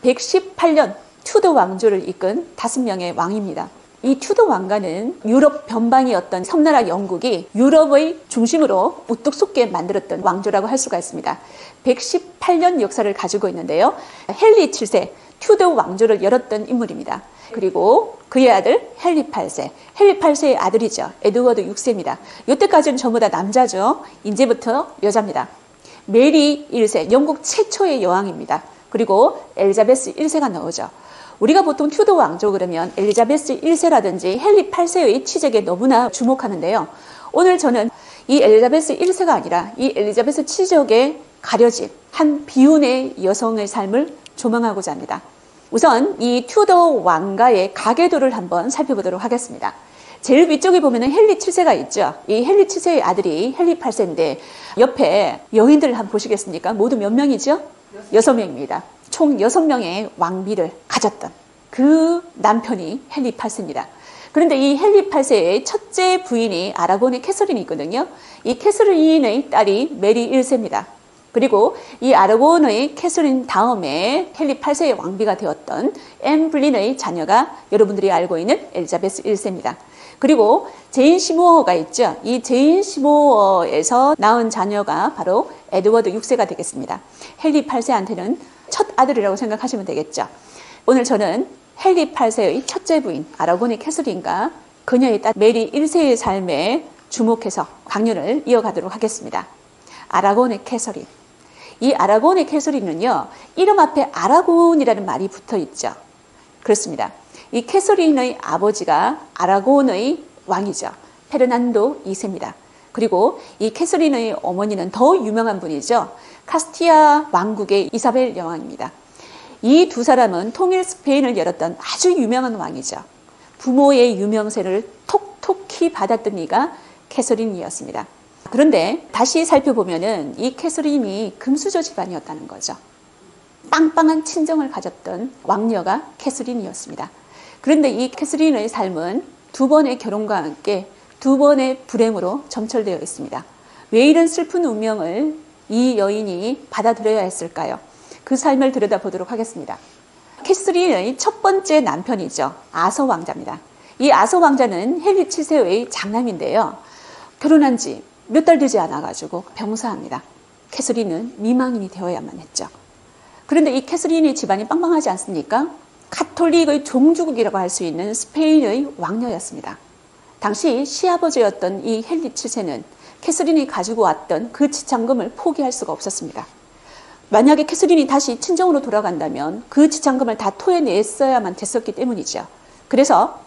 118년 투더 왕조를 이끈 5명의 왕입니다. 이 튜더 왕가는 유럽 변방이었던 섬나라 영국이 유럽의 중심으로 우뚝 솟게 만들었던 왕조라고 할 수가 있습니다. 118년 역사를 가지고 있는데요. 헨리 7세 튜더 왕조를 열었던 인물입니다. 그리고 그의 아들 헨리 8세, 헨리 8세의 아들이죠. 에드워드 6세입니다. 이때까지는 전부 다 남자죠. 이제부터 여자입니다. 메리 1세, 영국 최초의 여왕입니다. 그리고 엘자베스 1세가 나오죠. 우리가 보통 튜더 왕조 그러면 엘리자베스 1세라든지 헨리 8세의 치적에 너무나 주목하는데요. 오늘 저는 이 엘리자베스 1세가 아니라 이 엘리자베스 치적에 가려진 한 비운의 여성의 삶을 조망하고자 합니다. 우선 이 튜더 왕가의 가계도를 한번 살펴보도록 하겠습니다. 제일 위쪽에 보면 헨리 7세가 있죠. 이 헨리 7세의 아들이 헨리 8세인데 옆에 여인들을 한번 보시겠습니까? 모두 몇 명이죠? 6명입니다. 총 6명의 왕비를 가졌던 그 남편이 헨리 8세입니다. 그런데 이 헨리 8세의 첫째 부인이 아라곤의 캐서린이 있거든요. 이 캐서린의 딸이 메리 1세입니다. 그리고 이 아라곤의 캐서린 다음에 헨리 8세의 왕비가 되었던 앤 블린의 자녀가 여러분들이 알고 있는 엘자베스 1세입니다. 그리고 제인 시모어가 있죠. 이 제인 시모어에서 낳은 자녀가 바로 에드워드 6세가 되겠습니다. 헨리 8세한테는 첫 아들이라고 생각하시면 되겠죠. 오늘 저는 헨리 8세의 첫째 부인 아라곤의 캐서린과 그녀의 딸 메리 1세의 삶에 주목해서 강연을 이어가도록 하겠습니다. 아라곤의 캐서린. 이 아라곤의 캐서린은요, 이름 앞에 아라곤이라는 말이 붙어 있죠. 그렇습니다. 이 캐서린의 아버지가 아라곤의 왕이죠. 페르난도 2세입니다. 그리고 이 캐서린의 어머니는 더 유명한 분이죠. 카스티아 왕국의 이사벨 여왕입니다. 이 두 사람은 통일 스페인을 열었던 아주 유명한 왕이죠. 부모의 유명세를 톡톡히 받았던 이가 캐서린이었습니다. 그런데 다시 살펴보면은 이 캐서린이 금수저 집안이었다는 거죠. 빵빵한 친정을 가졌던 왕녀가 캐서린이었습니다. 그런데 이 캐서린의 삶은 두 번의 결혼과 함께 두 번의 불행으로 점철되어 있습니다. 왜 이런 슬픈 운명을 이 여인이 받아들여야 했을까요? 그 삶을 들여다보도록 하겠습니다. 캐서린의 첫 번째 남편이죠. 아서 왕자입니다. 이 아서 왕자는 헨리 7세의 장남인데요. 결혼한 지 몇 달 되지 않아가지고 병사합니다. 캐서린은 미망인이 되어야만 했죠. 그런데 이 캐서린의 집안이 빵빵하지 않습니까? 가톨릭의 종주국이라고 할 수 있는 스페인의 왕녀였습니다. 당시 시아버지였던 이 헨리 7세는 캐서린이 가지고 왔던 그 지참금을 포기할 수가 없었습니다. 만약에 캐서린이 다시 친정으로 돌아간다면 그 지참금을 다 토해냈어야만 됐었기 때문이죠. 그래서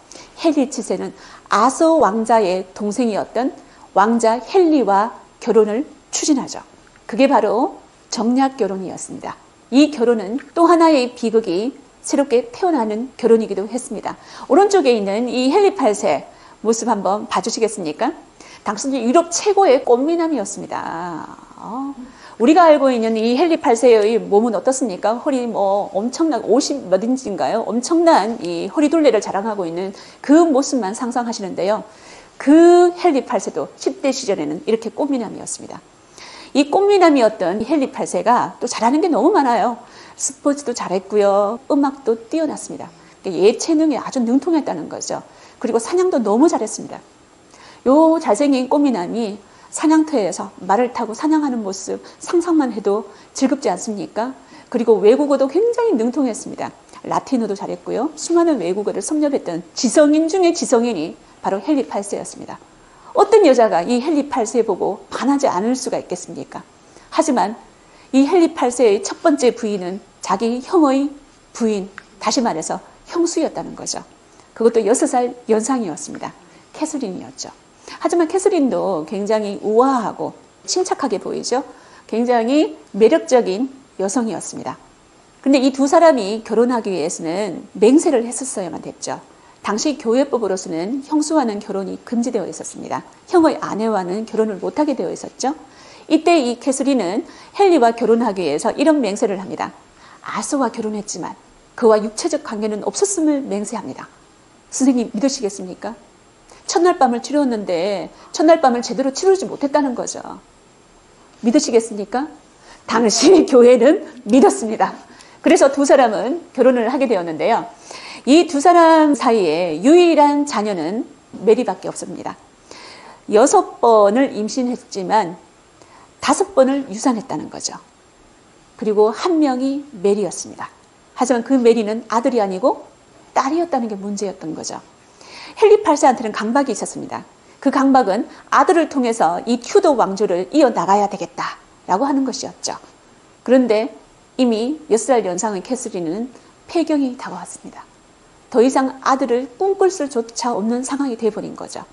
헨리 7세는 아서 왕자의 동생이었던 왕자 헨리와 결혼을 추진하죠. 그게 바로 정략 결혼이었습니다. 이 결혼은 또 하나의 비극이 새롭게 태어나는 결혼이기도 했습니다. 오른쪽에 있는 이 헨리 8세 모습 한번 봐주시겠습니까? 당시 유럽 최고의 꽃미남이었습니다. 우리가 알고 있는 이 헨리 8세의 몸은 어떻습니까? 허리 엄청난 50 몇 인치인가요? 엄청난 이 허리둘레를 자랑하고 있는 그 모습만 상상하시는데요. 그 헨리 8세도 10대 시절에는 이렇게 꽃미남이었습니다. 이 꽃미남이었던 헨리 8세가 또 잘하는 게 너무 많아요. 스포츠도 잘했고요. 음악도 뛰어났습니다. 예체능에 아주 능통했다는 거죠. 그리고 사냥도 너무 잘했습니다. 요 잘생긴 꽃미남이 사냥터에서 말을 타고 사냥하는 모습 상상만 해도 즐겁지 않습니까? 그리고 외국어도 굉장히 능통했습니다. 라틴어도 잘했고요. 수많은 외국어를 섭렵했던 지성인 중에 지성인이 바로 헨리 8세였습니다. 어떤 여자가 이 헨리 8세 보고 반하지 않을 수가 있겠습니까? 하지만 이 헨리 8세의 첫 번째 부인은 자기 형의 부인, 다시 말해서 형수였다는 거죠. 그것도 6살 연상이었습니다. 캐서린이었죠. 하지만 캐서린도 굉장히 우아하고 침착하게 보이죠. 굉장히 매력적인 여성이었습니다. 근데 이 두 사람이 결혼하기 위해서는 맹세를 했었어야만 됐죠. 당시 교회법으로서는 형수와는 결혼이 금지되어 있었습니다. 형의 아내와는 결혼을 못하게 되어 있었죠. 이때 이 캐서린은 헨리와 결혼하기 위해서 이런 맹세를 합니다. 아서와 결혼했지만 그와 육체적 관계는 없었음을 맹세합니다. 선생님 믿으시겠습니까? 첫날 밤을 치루었는데 첫날 밤을 제대로 치르지 못했다는 거죠. 믿으시겠습니까? 당시 교회는 믿었습니다. 그래서 두 사람은 결혼을 하게 되었는데요. 이 두 사람 사이에 유일한 자녀는 메리밖에 없습니다. 6번을 임신했지만 5번을 유산했다는 거죠. 그리고 한 명이 메리였습니다. 하지만 그 메리는 아들이 아니고 딸이었다는 게 문제였던 거죠. 헨리 8세한테는 강박이 있었습니다. 그 강박은 아들을 통해서 이 튜더 왕조를 이어나가야 되겠다라고 하는 것이었죠. 그런데 이미 6살 연상의 캐서린은 폐경이 다가왔습니다. 더 이상 아들을 꿈꿀 수조차 없는 상황이 되어버린 거죠.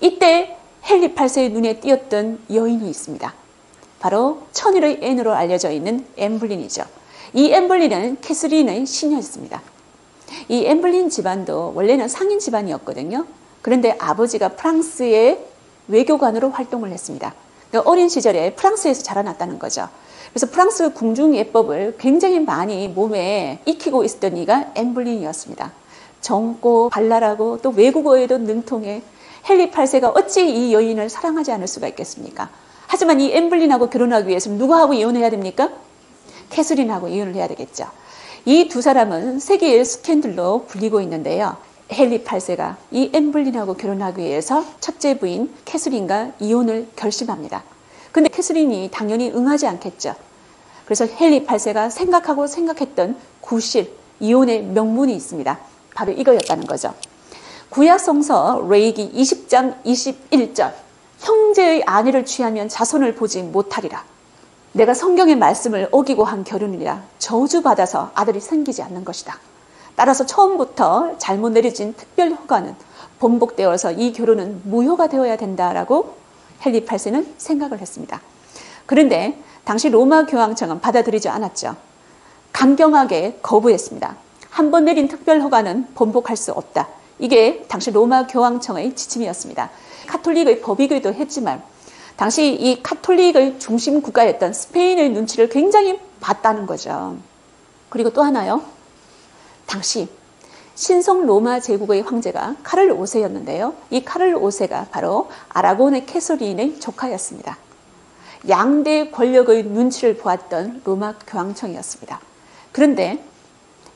이때 헨리 8세의 눈에 띄었던 여인이 있습니다. 바로 천일의 앤으로 알려져 있는 엠블린이죠. 이 엠블린은 캐서린의 시녀였습니다. 이 엠블린 집안도 원래는 상인 집안이었거든요. 그런데 아버지가 프랑스의 외교관으로 활동을 했습니다. 그러니까 어린 시절에 프랑스에서 자라났다는 거죠. 그래서 프랑스 궁중 예법을 굉장히 많이 몸에 익히고 있었던 이가 엠블린이었습니다. 젊고 발랄하고 또 외국어에도 능통해 헨리 8세가 어찌 이 여인을 사랑하지 않을 수가 있겠습니까? 하지만 이 엠블린하고 결혼하기 위해서는 누구하고 이혼해야 됩니까? 캐서린하고 이혼을 해야 되겠죠. 이 두 사람은 세계의 스캔들로 불리고 있는데요. 헨리 8세가 이 엠블린하고 결혼하기 위해서 첫째 부인 캐서린과 이혼을 결심합니다. 근데 캐서린이 당연히 응하지 않겠죠. 그래서 헨리 8세가 생각했던 구실, 이혼의 명분이 있습니다. 바로 이거였다는 거죠. 구약성서 레위기 20장 21절 형제의 아내를 취하면 자손을 보지 못하리라. 내가 성경의 말씀을 어기고 한 결혼이라 저주받아서 아들이 생기지 않는 것이다. 따라서 처음부터 잘못 내려진 특별 허가는 번복되어서 이 결혼은 무효가 되어야 된다라고 헨리 8세는 생각을 했습니다. 그런데 당시 로마 교황청은 받아들이지 않았죠. 강경하게 거부했습니다. 한 번 내린 특별 허가는 번복할 수 없다. 이게 당시 로마 교황청의 지침이었습니다. 카톨릭의 법이기도 했지만 당시 이 카톨릭의 중심 국가였던 스페인의 눈치를 굉장히 봤다는 거죠. 그리고 또 하나요. 당시 신성 로마 제국의 황제가 카를 5세였는데요. 이 카를 5세가 바로 아라곤의 캐서린의 조카였습니다. 양대 권력의 눈치를 보았던 로마 교황청이었습니다. 그런데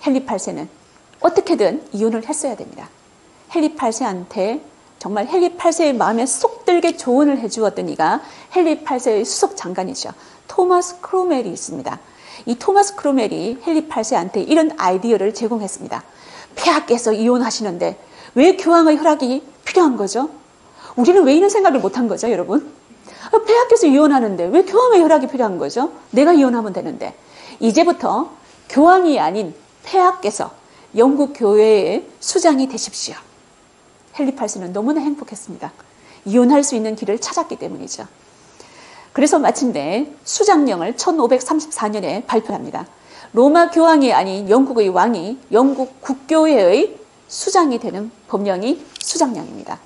헨리 8세는 어떻게든 이혼을 했어야 됩니다. 헨리 8세한테 정말 헨리 8세의 마음에 쏙 들게 조언을 해주었던 이가 헨리 8세의 수석 장관이죠. 토마스 크로멜이 있습니다. 이 토마스 크로멜이 헨리 8세한테 이런 아이디어를 제공했습니다. 폐하께서 이혼하시는데 왜 교황의 허락이 필요한 거죠? 우리는 왜 이런 생각을 못한 거죠, 여러분? 폐하께서 이혼하는데 왜 교황의 허락이 필요한 거죠? 내가 이혼하면 되는데. 이제부터 교황이 아닌 폐하께서 영국 교회의 수장이 되십시오. 헨리 8세는 너무나 행복했습니다. 이혼할 수 있는 길을 찾았기 때문이죠. 그래서 마침내 수장령을 1534년에 발표합니다. 로마 교황이 아닌 영국의 왕이 영국 국교회의 수장이 되는 법령이 수장령입니다.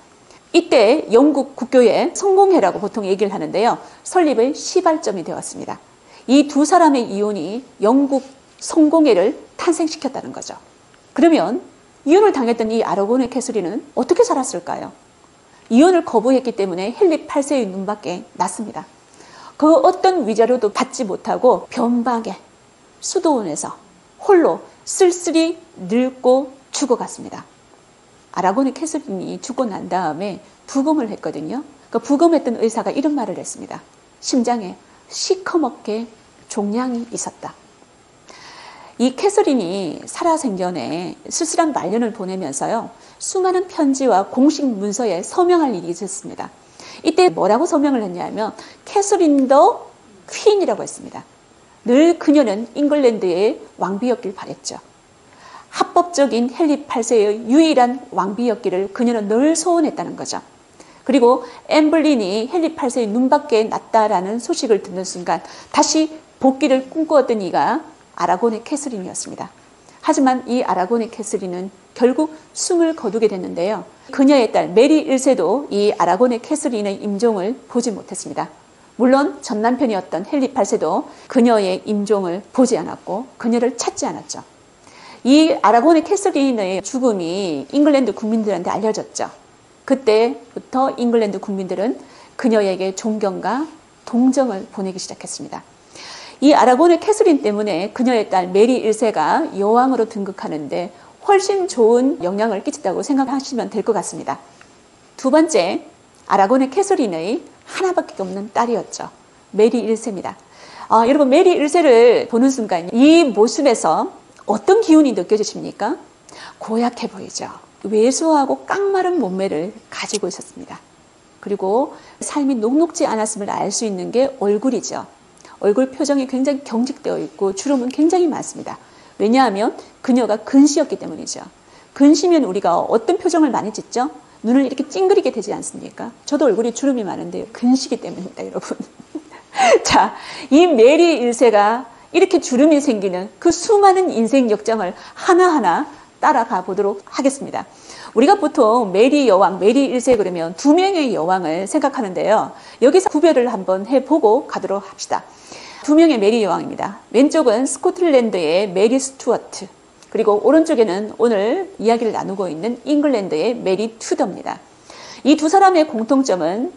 이때 영국 국교회 성공회라고 보통 얘기를 하는데요. 설립의 시발점이 되었습니다. 이 두 사람의 이혼이 영국 성공회를 탄생시켰다는 거죠. 그러면 이혼을 당했던 이 아라곤의 캐서린은 어떻게 살았을까요? 이혼을 거부했기 때문에 헨리 8세의 눈밖에 났습니다. 그 어떤 위자료도 받지 못하고 변방에 수도원에서 홀로 쓸쓸히 늙고 죽어갔습니다. 아라곤의 캐서린이 죽고 난 다음에 부검을 했거든요. 그 부검했던 의사가 이런 말을 했습니다. 심장에 시커멓게 종양이 있었다. 이 캐서린이 살아생전에 쓸쓸한 말년을 보내면서요. 수많은 편지와 공식 문서에 서명할 일이 있었습니다. 이때 뭐라고 서명을 했냐면 캐서린 더 퀸이라고 했습니다. 늘 그녀는 잉글랜드의 왕비였길 바랬죠. 합법적인 헨리 8세의 유일한 왕비였기를 그녀는 늘 소원했다는 거죠. 그리고 엠블린이 헨리 8세의 눈밖에 났다라는 소식을 듣는 순간 다시 복귀를 꿈꾸었던 이가 아라곤의 캐서린이었습니다. 하지만 이 아라곤의 캐서린은 결국 숨을 거두게 됐는데요. 그녀의 딸 메리 1세도 이 아라곤의 캐서린의 임종을 보지 못했습니다. 물론 전 남편이었던 헨리 8세도 그녀의 임종을 보지 않았고 그녀를 찾지 않았죠. 이 아라곤의 캐서린의 죽음이 잉글랜드 국민들한테 알려졌죠. 그때부터 잉글랜드 국민들은 그녀에게 존경과 동정을 보내기 시작했습니다. 이 아라곤의 캐서린 때문에 그녀의 딸 메리 1세가 여왕으로 등극하는데 훨씬 좋은 영향을 끼쳤다고 생각하시면 될 것 같습니다. 두 번째, 아라곤의 캐서린의 하나밖에 없는 딸이었죠. 메리 1세입니다. 여러분 메리 1세를 보는 순간 이 모습에서 어떤 기운이 느껴지십니까? 고약해 보이죠. 왜소하고 깡마른 몸매를 가지고 있었습니다. 그리고 삶이 녹록지 않았음을 알 수 있는 게 얼굴이죠. 얼굴 표정이 굉장히 경직되어 있고 주름은 굉장히 많습니다. 왜냐하면 그녀가 근시였기 때문이죠. 근시면 우리가 어떤 표정을 많이 짓죠? 눈을 이렇게 찡그리게 되지 않습니까? 저도 얼굴에 주름이 많은데요. 근시기 때문입니다, 여러분. 자, 이 메리 1세가 이렇게 주름이 생기는 그 수많은 인생 역정을 하나하나 따라가 보도록 하겠습니다. 우리가 보통 메리 여왕, 메리 1세 그러면 두 명의 여왕을 생각하는데요. 여기서 구별을 한번 해보고 가도록 합시다. 두 명의 메리 여왕입니다. 왼쪽은 스코틀랜드의 메리 스튜어트, 그리고 오른쪽에는 오늘 이야기를 나누고 있는 잉글랜드의 메리 투더입니다. 이 두 사람의 공통점은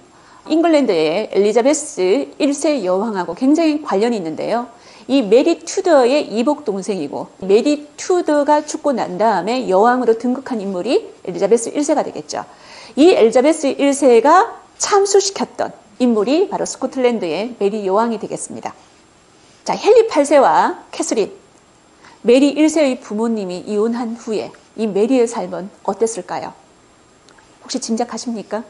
잉글랜드의 엘리자베스 1세 여왕하고 굉장히 관련이 있는데요. 이 메리 투더의 이복 동생이고 메리 투더가 죽고 난 다음에 여왕으로 등극한 인물이 엘리자베스 1세가 되겠죠. 이 엘리자베스 1세가 참수시켰던 인물이 바로 스코틀랜드의 메리 여왕이 되겠습니다. 자, 헨리 8세와 캐서린, 메리 1세의 부모님이 이혼한 후에 이 메리의 삶은 어땠을까요? 혹시 짐작하십니까?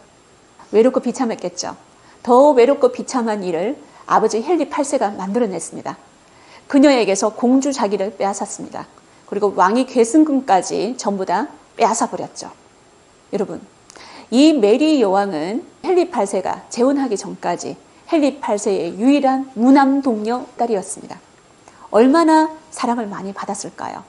외롭고 비참했겠죠. 더 외롭고 비참한 일을 아버지 헨리 8세가 만들어냈습니다. 그녀에게서 공주 자기를 빼앗았습니다. 그리고 왕위 계승금까지 전부 다 빼앗아버렸죠. 여러분, 이 메리 여왕은 헨리 8세가 재혼하기 전까지 헨리 8세의 유일한 무남 동료 딸이었습니다. 얼마나 사랑을 많이 받았을까요?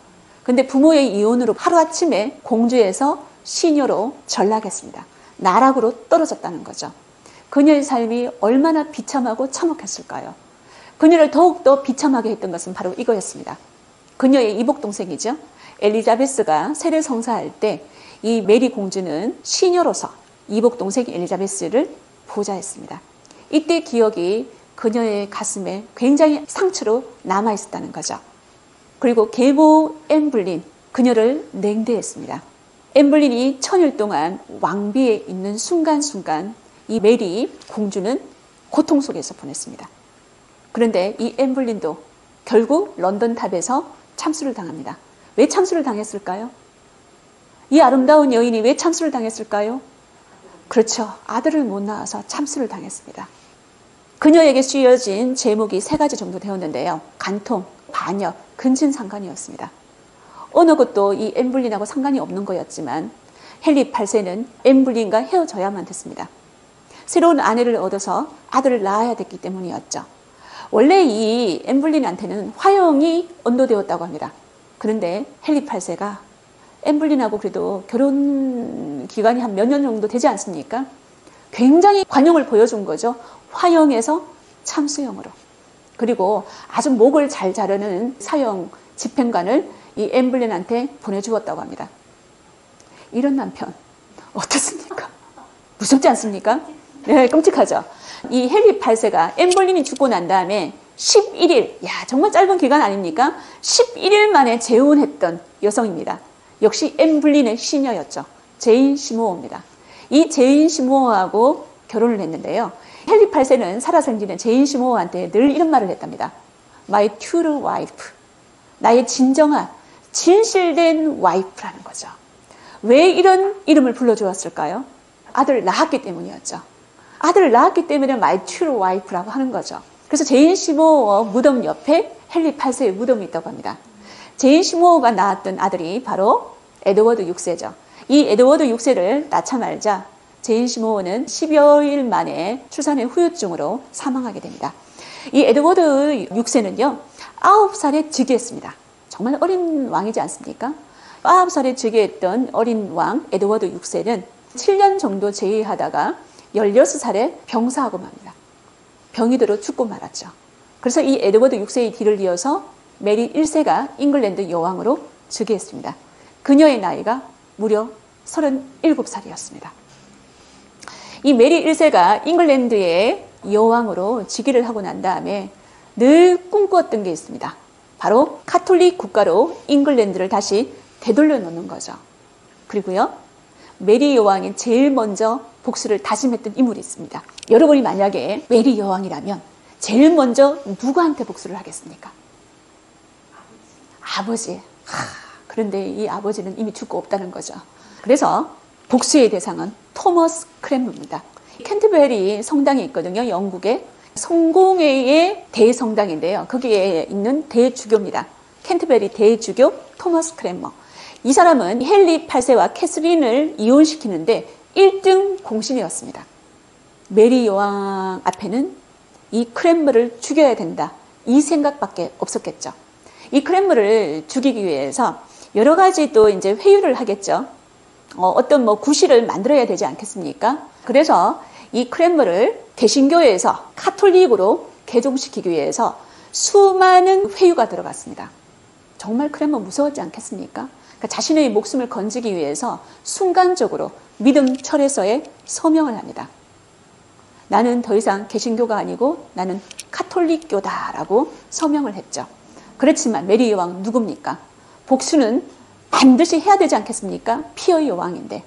근데 부모의 이혼으로 하루아침에 공주에서 시녀로 전락했습니다. 나락으로 떨어졌다는 거죠. 그녀의 삶이 얼마나 비참하고 참혹했을까요? 그녀를 더욱더 비참하게 했던 것은 바로 이거였습니다. 그녀의 이복동생이죠. 엘리자베스가 세례 성사할 때 이 메리 공주는 시녀로서 이복동생 엘리자베스를 보좌했습니다. 이때 기억이 그녀의 가슴에 굉장히 상처로 남아 있었다는 거죠. 그리고 계모 엠블린, 그녀를 냉대했습니다. 엠블린이 천일 동안 왕비에 있는 순간순간 이 메리 공주는 고통 속에서 보냈습니다. 그런데 이 엠블린도 결국 런던 탑에서 참수를 당합니다. 왜 참수를 당했을까요? 이 아름다운 여인이 왜 참수를 당했을까요? 그렇죠. 아들을 못 낳아서 참수를 당했습니다. 그녀에게 씌워진 제목이 3가지 정도 되었는데요. 간통, 반역, 근친상간이었습니다. 어느 것도 이 엠블린하고 상관이 없는 거였지만 헨리 8세는 엠블린과 헤어져야만 됐습니다. 새로운 아내를 얻어서 아들을 낳아야 됐기 때문이었죠. 원래 이 엠블린한테는 화형이 언도되었다고 합니다. 그런데 헨리 8세가 엠블린하고 그래도 결혼 기간이 한 몇 년 정도 되지 않습니까? 굉장히 관용을 보여준 거죠. 화형에서 참수형으로. 그리고 아주 목을 잘 자르는 사형 집행관을 이 엠블린한테 보내주었다고 합니다. 이런 남편 어떻습니까? 무섭지 않습니까? 네, 끔찍하죠. 이 헨리 8세가 엠블린이 죽고 난 다음에 11일, 정말 짧은 기간 아닙니까? 11일 만에 재혼했던 여성입니다. 역시 엠블린의 시녀였죠. 제인 시모어입니다. 이 제인 시모어하고 결혼을 했는데요. 헨리 8세는 살아서 지낸 제인 시모어한테 늘 이런 말을 했답니다. My true wife. 나의 진정한, 진실된 와이프라는 거죠. 왜 이런 이름을 불러주었을까요? 아들을 낳았기 때문이었죠. 아들을 낳았기 때문에 My true wife라고 하는 거죠. 그래서 제인 시모어 무덤 옆에 헨리 8세의 무덤이 있다고 합니다. 제인 시모어가 낳았던 아들이 바로 에드워드 6세죠. 이 에드워드 6세를 낳자마자 제인 시모어는 10여일 만에 출산의 후유증으로 사망하게 됩니다. 이 에드워드 6세는요, 9살에 즉위했습니다. 정말 어린 왕이지 않습니까? 9살에 즉위했던 어린 왕 에드워드 6세는 7년 정도 재위하다가 16살에 병사하고 맙니다. 병이 들어 죽고 말았죠. 그래서 이 에드워드 6세의 뒤를 이어서 메리 1세가 잉글랜드 여왕으로 즉위했습니다. 그녀의 나이가 무려 37살이었습니다. 이 메리 1세가 잉글랜드의 여왕으로 즉위를 하고 난 다음에 늘 꿈꾸었던 게 있습니다. 바로 카톨릭 국가로 잉글랜드를 다시 되돌려 놓는 거죠. 그리고요, 메리 여왕이 제일 먼저 복수를 다짐했던 인물이 있습니다. 여러분이 만약에 메리 여왕이라면 제일 먼저 누구한테 복수를 하겠습니까? 아버지. 그런데 이 아버지는 이미 죽고 없다는 거죠. 그래서 복수의 대상은 토머스 크랜머입니다. 캔터베리 성당이 있거든요. 영국에. 성공회의 대성당인데요. 거기에 있는 대주교입니다. 캔터베리 대주교 토머스 크랜머. 이 사람은 헨리 8세와 캐서린을 이혼시키는데 1등 공신이었습니다. 메리 여왕 앞에는 이 크랜머를 죽여야 된다. 이 생각밖에 없었겠죠. 이 크랜머를 죽이기 위해서 여러 가지 또 이제 회유를 하겠죠. 어떤 구실을 만들어야 되지 않겠습니까? 그래서 이 크랜머를 개신교에서 카톨릭으로 개종시키기 위해서 수많은 회유가 들어갔습니다. 정말 크랜머 무서웠지 않겠습니까? 그러니까 자신의 목숨을 건지기 위해서 순간적으로 믿음 철회서에 서명을 합니다. 나는 더 이상 개신교가 아니고 나는 카톨릭교다라고 서명을 했죠. 그렇지만 메리 여왕 누굽니까? 복수는 반드시 해야 되지 않겠습니까? 피어의 여왕인데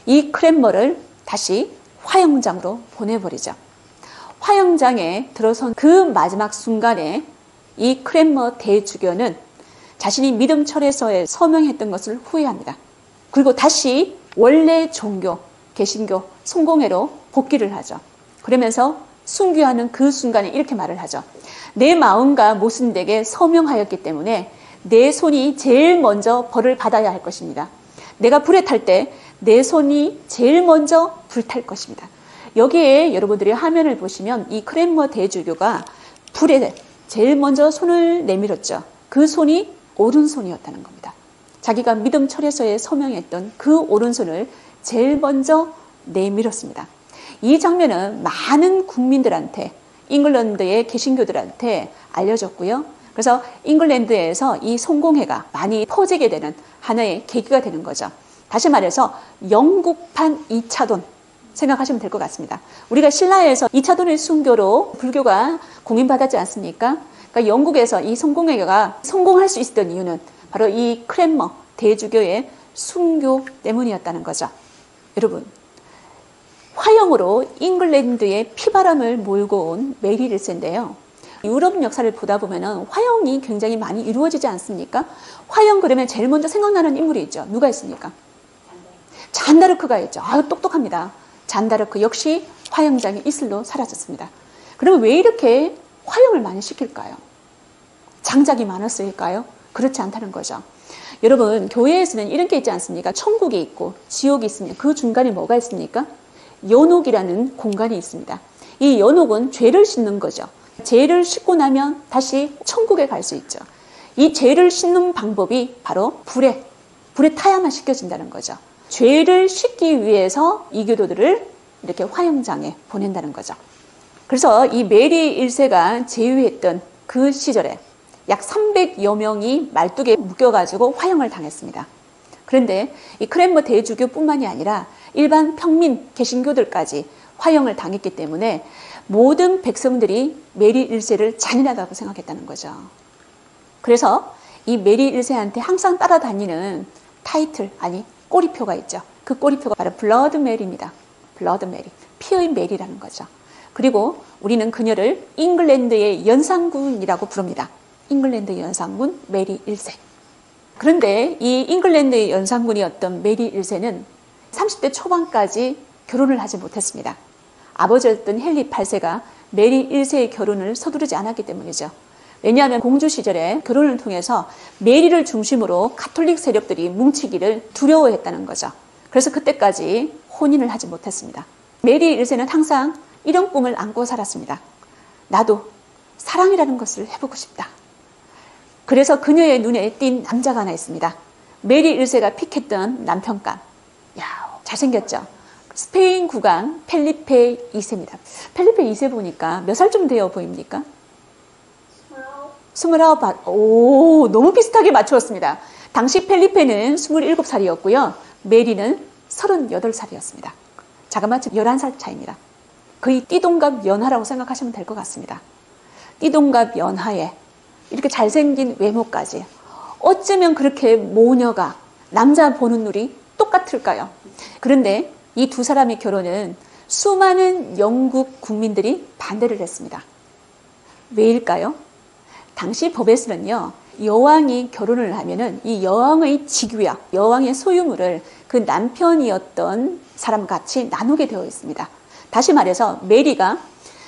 이 크랜머를 다시 화형장으로 보내버리죠. 화형장에 들어선 그 마지막 순간에 이 크랜머 대주교는 자신이 믿음 철회서에 서명했던 것을 후회합니다. 그리고 다시 원래 종교, 개신교, 성공회로 복귀를 하죠. 그러면서 순교하는 그 순간에 이렇게 말을 하죠. 내 마음과 모순되게 서명하였기 때문에 내 손이 제일 먼저 벌을 받아야 할 것입니다. 내가 불에 탈 때 내 손이 제일 먼저 불탈 것입니다. 여기에 여러분들이 화면을 보시면 이 크랜머 대주교가 불에 제일 먼저 손을 내밀었죠. 그 손이 오른손이었다는 겁니다. 자기가 믿음 철회서에 서명했던 그 오른손을 제일 먼저 내밀었습니다. 이 장면은 많은 국민들한테, 잉글랜드의 개신교들한테 알려졌고요. 그래서 잉글랜드에서 이 성공회가 많이 퍼지게 되는 하나의 계기가 되는 거죠. 다시 말해서 영국판 2차돈, 생각하시면 될 것 같습니다. 우리가 신라에서 2차 도일 순교로 불교가 공인받았지 않습니까? 그러니까 영국에서 이 성공회가 성공할 수 있었던 이유는 바로 이 크랜머 대주교의 순교 때문이었다는 거죠. 여러분, 화영으로 잉글랜드에 피바람을 몰고 온 메리 1세인데요. 유럽 역사를 보다 보면 화영이 굉장히 많이 이루어지지 않습니까? 화영 그러면 제일 먼저 생각나는 인물이 있죠. 누가 있습니까? 잔다르크가 있죠. 아유, 똑똑합니다. 잔다르크 역시 화영장의 이슬로 사라졌습니다. 그러면 왜 이렇게 화영을 많이 시킬까요? 장작이 많았을까요? 그렇지 않다는 거죠. 여러분, 교회에서는 이런 게 있지 않습니까? 천국이 있고 지옥이 있으면 그 중간에 뭐가 있습니까? 연옥이라는 공간이 있습니다. 이 연옥은 죄를 씻는 거죠. 죄를 씻고 나면 다시 천국에 갈 수 있죠. 이 죄를 씻는 방법이 바로 불에 타야만 씻겨진다는 거죠. 죄를 씻기 위해서 이교도들을 이렇게 화영장에 보낸다는 거죠. 그래서 이 메리 1세가 제위했던 그 시절에 약 300여 명이 말뚝에 묶여가지고 화형을 당했습니다. 그런데 이 크랜머 대주교뿐만이 아니라 일반 평민 개신교들까지 화형을 당했기 때문에 모든 백성들이 메리 1세를 잔인하다고 생각했다는 거죠. 그래서 이 메리 1세한테 항상 따라다니는 타이틀, 아니 꼬리표가 있죠. 그 꼬리표가 바로 블러드 메리입니다. 블러드 메리, 피의 메리라는 거죠. 그리고 우리는 그녀를 잉글랜드의 연산군이라고 부릅니다. 잉글랜드 연산군 메리 1세. 그런데 이 잉글랜드의 연산군이었던 메리 1세는 30대 초반까지 결혼을 하지 못했습니다. 아버지였던 헨리 8세가 메리 1세의 결혼을 서두르지 않았기 때문이죠. 왜냐하면 공주 시절에 결혼을 통해서 메리를 중심으로 가톨릭 세력들이 뭉치기를 두려워했다는 거죠. 그래서 그때까지 혼인을 하지 못했습니다. 메리 1세는 항상 이런 꿈을 안고 살았습니다. 나도 사랑이라는 것을 해보고 싶다. 그래서 그녀의 눈에 띈 남자가 하나 있습니다. 메리 1세가 픽했던 남편감. 야, 잘생겼죠? 스페인 국왕 펠리페 2세입니다. 펠리페 2세 보니까 몇 살쯤 되어 보입니까? 29. 오, 너무 비슷하게 맞추었습니다. 당시 펠리페는 27살이었고요. 메리는 38살이었습니다. 자그마치 11살 차이입니다. 거의 띠동갑 연하라고 생각하시면 될 것 같습니다. 띠동갑 연하에 이렇게 잘생긴 외모까지 어쩌면 그렇게 모녀가 남자 보는 눈이 똑같을까요? 그런데 이 두 사람의 결혼은 수많은 영국 국민들이 반대를 했습니다. 왜일까요? 당시 법에서는요, 여왕이 결혼을 하면은 이 여왕의 직위와 여왕의 소유물을 그 남편이었던 사람 같이 나누게 되어 있습니다. 다시 말해서 메리가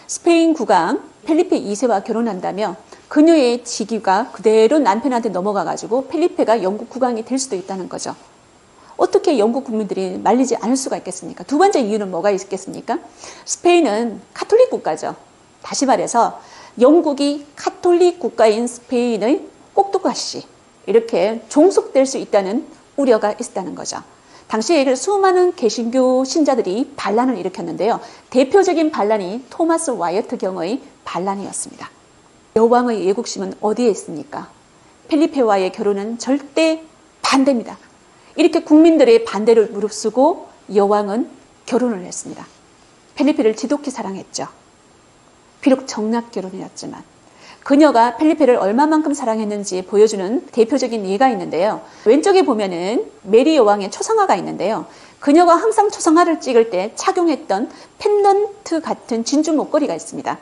스페인 국왕 펠리페 2세와 결혼한다면 그녀의 직위가 그대로 남편한테 넘어가가지고 펠리페가 영국 국왕이 될 수도 있다는 거죠. 어떻게 영국 국민들이 말리지 않을 수가 있겠습니까? 두 번째 이유는 뭐가 있겠습니까? 스페인은 카톨릭 국가죠. 다시 말해서 영국이 카톨릭 국가인 스페인의 꼭두각시 이렇게 종속될 수 있다는 우려가 있었다는 거죠. 당시에 수많은 개신교 신자들이 반란을 일으켰는데요. 대표적인 반란이 토마스 와이어트 경의 반란이었습니다. 여왕의 애국심은 어디에 있습니까? 펠리페와의 결혼은 절대 반대입니다. 이렇게 국민들의 반대를 무릅쓰고 여왕은 결혼을 했습니다. 펠리페를 지독히 사랑했죠. 비록 정략 결혼이었지만 그녀가 펠리페를 얼마만큼 사랑했는지 보여주는 대표적인 예가 있는데요. 왼쪽에 보면은 메리 여왕의 초상화가 있는데요. 그녀가 항상 초상화를 찍을 때 착용했던 펜던트 같은 진주 목걸이가 있습니다.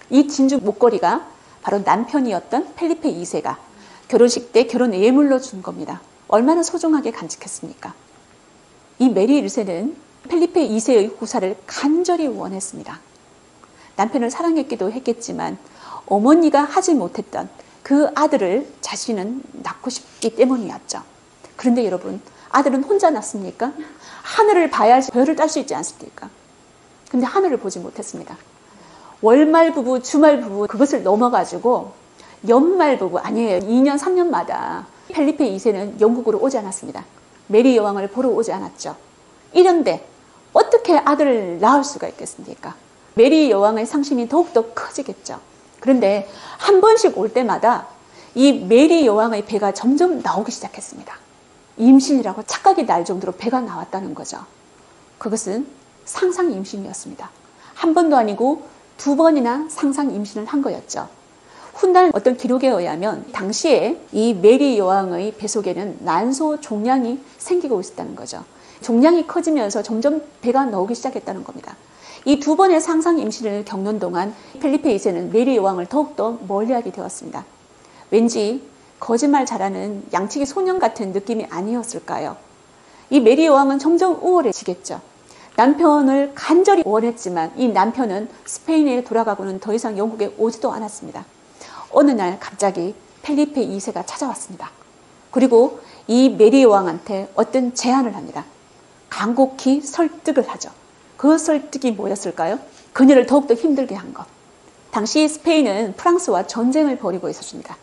이 진주 목걸이가 바로 남편이었던 펠리페 2세가 결혼식 때 결혼 예물로 준 겁니다. 얼마나 소중하게 간직했습니까? 이 메리 1세는 펠리페 2세의 후사를 간절히 원했습니다. 남편을 사랑했기도 했겠지만 어머니가 하지 못했던 그 아들을 자신은 낳고 싶기 때문이었죠. 그런데 여러분, 아들은 혼자 낳습니까? 하늘을 봐야지 별을 딸 수 있지 않습니까? 근데 하늘을 보지 못했습니다. 월말 부부, 주말 부부 그것을 넘어가지고 연말 부부, 아니에요. 2년, 3년마다 펠리페 2세는 영국으로 오지 않았습니다. 메리 여왕을 보러 오지 않았죠. 이런데 어떻게 아들을 낳을 수가 있겠습니까? 메리 여왕의 상심이 더욱더 커지겠죠. 그런데 한 번씩 올 때마다 이 메리 여왕의 배가 점점 나오기 시작했습니다. 임신이라고 착각이 날 정도로 배가 나왔다는 거죠. 그것은 상상 임신이었습니다. 한 번도 아니고 2번이나 상상 임신을 한 거였죠. 훗날 어떤 기록에 의하면 당시에 이 메리 여왕의 뱃속에는 난소 종양이 생기고 있었다는 거죠. 종양이 커지면서 점점 배가 나오기 시작했다는 겁니다. 이 2번의 상상 임신을 겪는 동안 펠리페 2세는 메리 여왕을 더욱더 멀리하게 되었습니다. 왠지 거짓말 잘하는 양치기 소년 같은 느낌이 아니었을까요? 이 메리 여왕은 점점 우월해지겠죠. 남편을 간절히 원했지만 이 남편은 스페인에 돌아가고는 더 이상 영국에 오지도 않았습니다. 어느 날 갑자기 펠리페 2세가 찾아왔습니다. 그리고 이 메리 여왕한테 어떤 제안을 합니다. 간곡히 설득을 하죠. 그 설득이 뭐였을까요? 그녀를 더욱더 힘들게 한 것. 당시 스페인은 프랑스와 전쟁을 벌이고 있었습니다.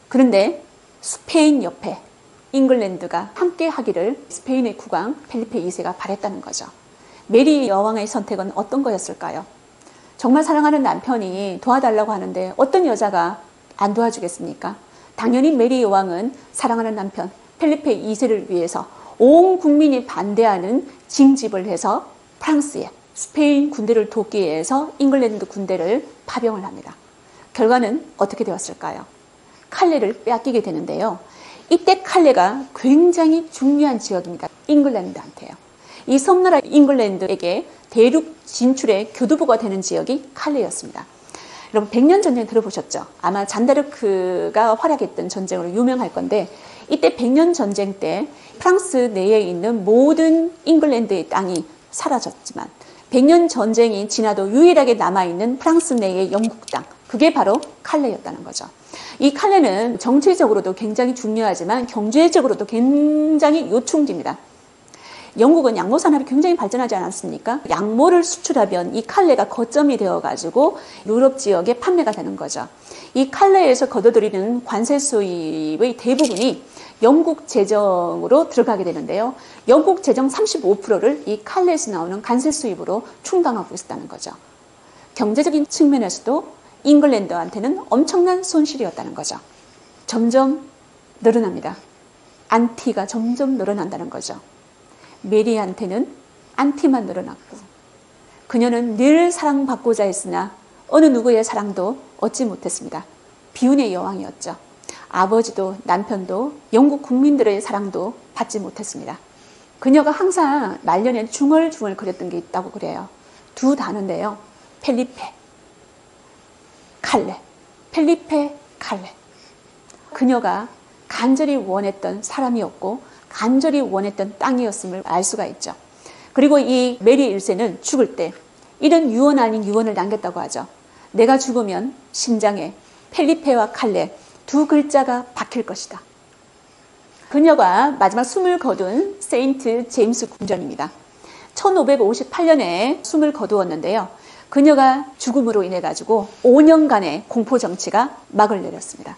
그런데 스페인 옆에 잉글랜드가 함께 하기를 스페인의 국왕 펠리페 2세가 바랬다는 거죠. 메리 여왕의 선택은 어떤 거였을까요? 정말 사랑하는 남편이 도와달라고 하는데 어떤 여자가 안 도와주겠습니까? 당연히 메리 여왕은 사랑하는 남편 펠리페 2세를 위해서 온 국민이 반대하는 징집을 해서 프랑스에 스페인 군대를 돕기 위해서 잉글랜드 군대를 파병을 합니다. 결과는 어떻게 되었을까요? 칼레를 빼앗기게 되는데요. 이때 칼레가 굉장히 중요한 지역입니다. 잉글랜드한테요. 이 섬나라 잉글랜드에게 대륙 진출의 교두보가 되는 지역이 칼레였습니다. 여러분 100년 전쟁 들어보셨죠? 아마 잔다르크가 활약했던 전쟁으로 유명할 건데 이때 100년 전쟁 때 프랑스 내에 있는 모든 잉글랜드의 땅이 사라졌지만 100년 전쟁이 지나도 유일하게 남아있는 프랑스 내의 영국 땅, 그게 바로 칼레였다는 거죠. 이 칼레는 정치적으로도 굉장히 중요하지만 경제적으로도 굉장히 요충지입니다. 영국은 양모 산업이 굉장히 발전하지 않았습니까? 양모를 수출하면 이 칼레가 거점이 되어가지고 유럽 지역에 판매가 되는 거죠. 이 칼레에서 거둬들이는 관세 수입의 대부분이 영국 재정으로 들어가게 되는데요. 영국 재정 35%를 이 칼레에서 나오는 관세 수입으로 충당하고 있었다는 거죠. 경제적인 측면에서도 잉글랜드한테는 엄청난 손실이었다는 거죠. 점점 늘어납니다. 안티가 점점 늘어난다는 거죠. 메리한테는 안티만 늘어났고 그녀는 늘 사랑받고자 했으나 어느 누구의 사랑도 얻지 못했습니다. 비운의 여왕이었죠. 아버지도 남편도 영국 국민들의 사랑도 받지 못했습니다. 그녀가 항상 말년에 중얼중얼 거렸던 게 있다고 그래요. 2 단어인데요. 펠리페, 칼레. 펠리페, 칼레. 그녀가 간절히 원했던 사람이었고 간절히 원했던 땅이었음을 알 수가 있죠. 그리고 이 메리 1세는 죽을 때 이런 유언 아닌 유언을 남겼다고 하죠. 내가 죽으면 심장에 펠리페와 칼레 2 글자가 박힐 것이다. 그녀가 마지막 숨을 거둔 세인트 제임스 궁전입니다. 1558년에 숨을 거두었는데요. 그녀가 죽음으로 인해 가지고 5년간의 공포 정치가 막을 내렸습니다.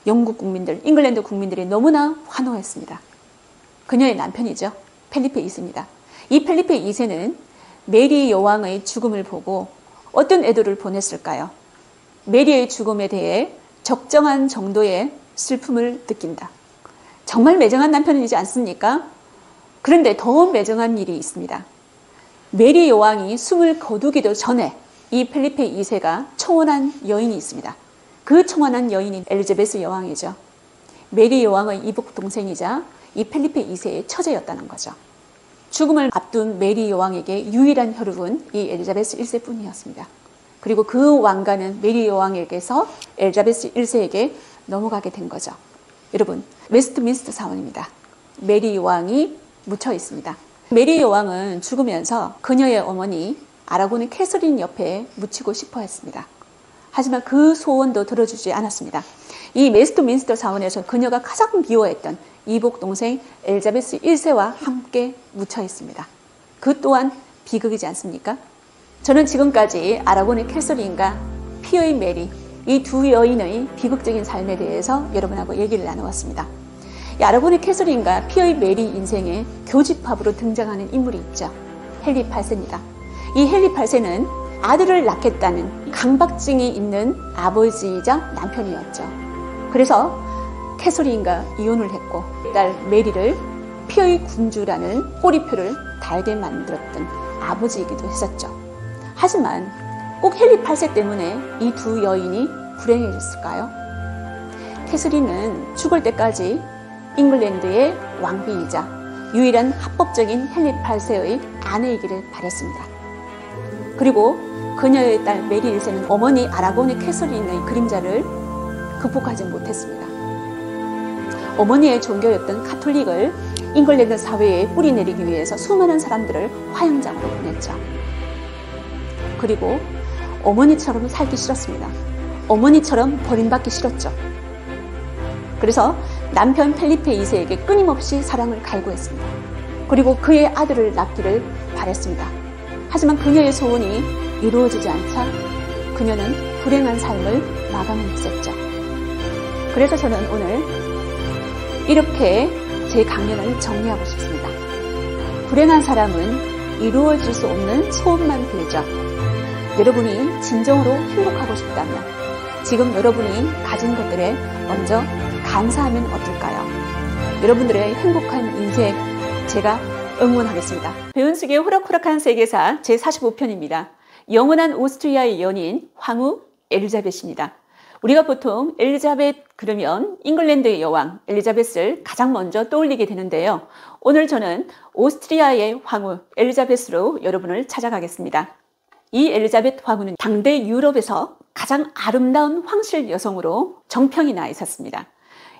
영국 국민들, 잉글랜드 국민들이 너무나 환호했습니다. 그녀의 남편이죠. 펠리페 2세입니다. 이 펠리페 2세는 메리 여왕의 죽음을 보고 어떤 애도를 보냈을까요? 메리의 죽음에 대해 적정한 정도의 슬픔을 느낀다. 정말 매정한 남편이지 않습니까? 그런데 더 매정한 일이 있습니다. 메리 여왕이 숨을 거두기도 전에 이 펠리페 2세가 청혼한 여인이 있습니다. 그 청혼한 여인이 엘리자베스 여왕이죠. 메리 여왕의 이복 동생이자 이 펠리페 2세의 처제였다는 거죠. 죽음을 앞둔 메리 여왕에게 유일한 혈육은 이 엘리자베스 1세 뿐이었습니다. 그리고 그 왕가는 메리 여왕에게서 엘리자베스 1세에게 넘어가게 된 거죠. 여러분, 웨스트민스터 사원입니다. 메리 여왕이 묻혀 있습니다. 메리 여왕은 죽으면서 그녀의 어머니 아라곤의 캐서린 옆에 묻히고 싶어 했습니다. 하지만 그 소원도 들어주지 않았습니다. 이 웨스트민스터 사원에서 그녀가 가장 미워했던 이복 동생 엘리자베스 1세와 함께 묻혀 있습니다. 그 또한 비극이지 않습니까? 저는 지금까지 아라곤의 캐서린과 피어의 메리, 이 2 여인의 비극적인 삶에 대해서 여러분하고 얘기를 나누었습니다. 이 아라곤의 캐서린과 피어의 메리 인생에 교집합으로 등장하는 인물이 있죠. 헨리 8세입니다. 이 헨리 8세는 아들을 낳겠다는 강박증이 있는 아버지이자 남편이었죠. 그래서 캐서린과 이혼을 했고 딸 메리를 피어의 군주라는 꼬리표를 달게 만들었던 아버지이기도 했었죠. 하지만 꼭 헨리 8세 때문에 이 두 여인이 불행해졌을까요? 캐서린은 죽을 때까지 잉글랜드의 왕비이자 유일한 합법적인 헨리 8세의 아내이기를 바랬습니다. 그리고 그녀의 딸 메리 1세는 어머니 아라곤의 캐서린의 그림자를 극복하지 못했습니다. 어머니의 종교였던 카톨릭을 잉글랜드 사회에 뿌리내리기 위해서 수많은 사람들을 화양장으로 보냈죠. 그리고 어머니처럼 살기 싫었습니다. 어머니처럼 버림받기 싫었죠. 그래서 남편 펠리페 2세에게 끊임없이 사랑을 갈구했습니다. 그리고 그의 아들을 낳기를 바랬습니다. 하지만 그녀의 소원이 이루어지지 않자 그녀는 불행한 삶을 마감했었죠. 그래서 저는 오늘 이렇게 제 강연을 정리하고 싶습니다. 불행한 사람은 이루어질 수 없는 소원만 빌죠. 여러분이 진정으로 행복하고 싶다면 지금 여러분이 가진 것들에 먼저 감사하면 어떨까요? 여러분들의 행복한 인생 제가 응원하겠습니다. 배은숙의 호락호락한 세계사 제45편입니다. 영원한 오스트리아의 연인 황후 엘리자벳입니다. 우리가 보통 엘리자벳 그러면 잉글랜드의 여왕 엘리자벳을 가장 먼저 떠올리게 되는데요. 오늘 저는 오스트리아의 황후 엘리자벳으로 여러분을 찾아가겠습니다. 이 엘리자벳 황후는 당대 유럽에서 가장 아름다운 황실 여성으로 정평이 나 있었습니다.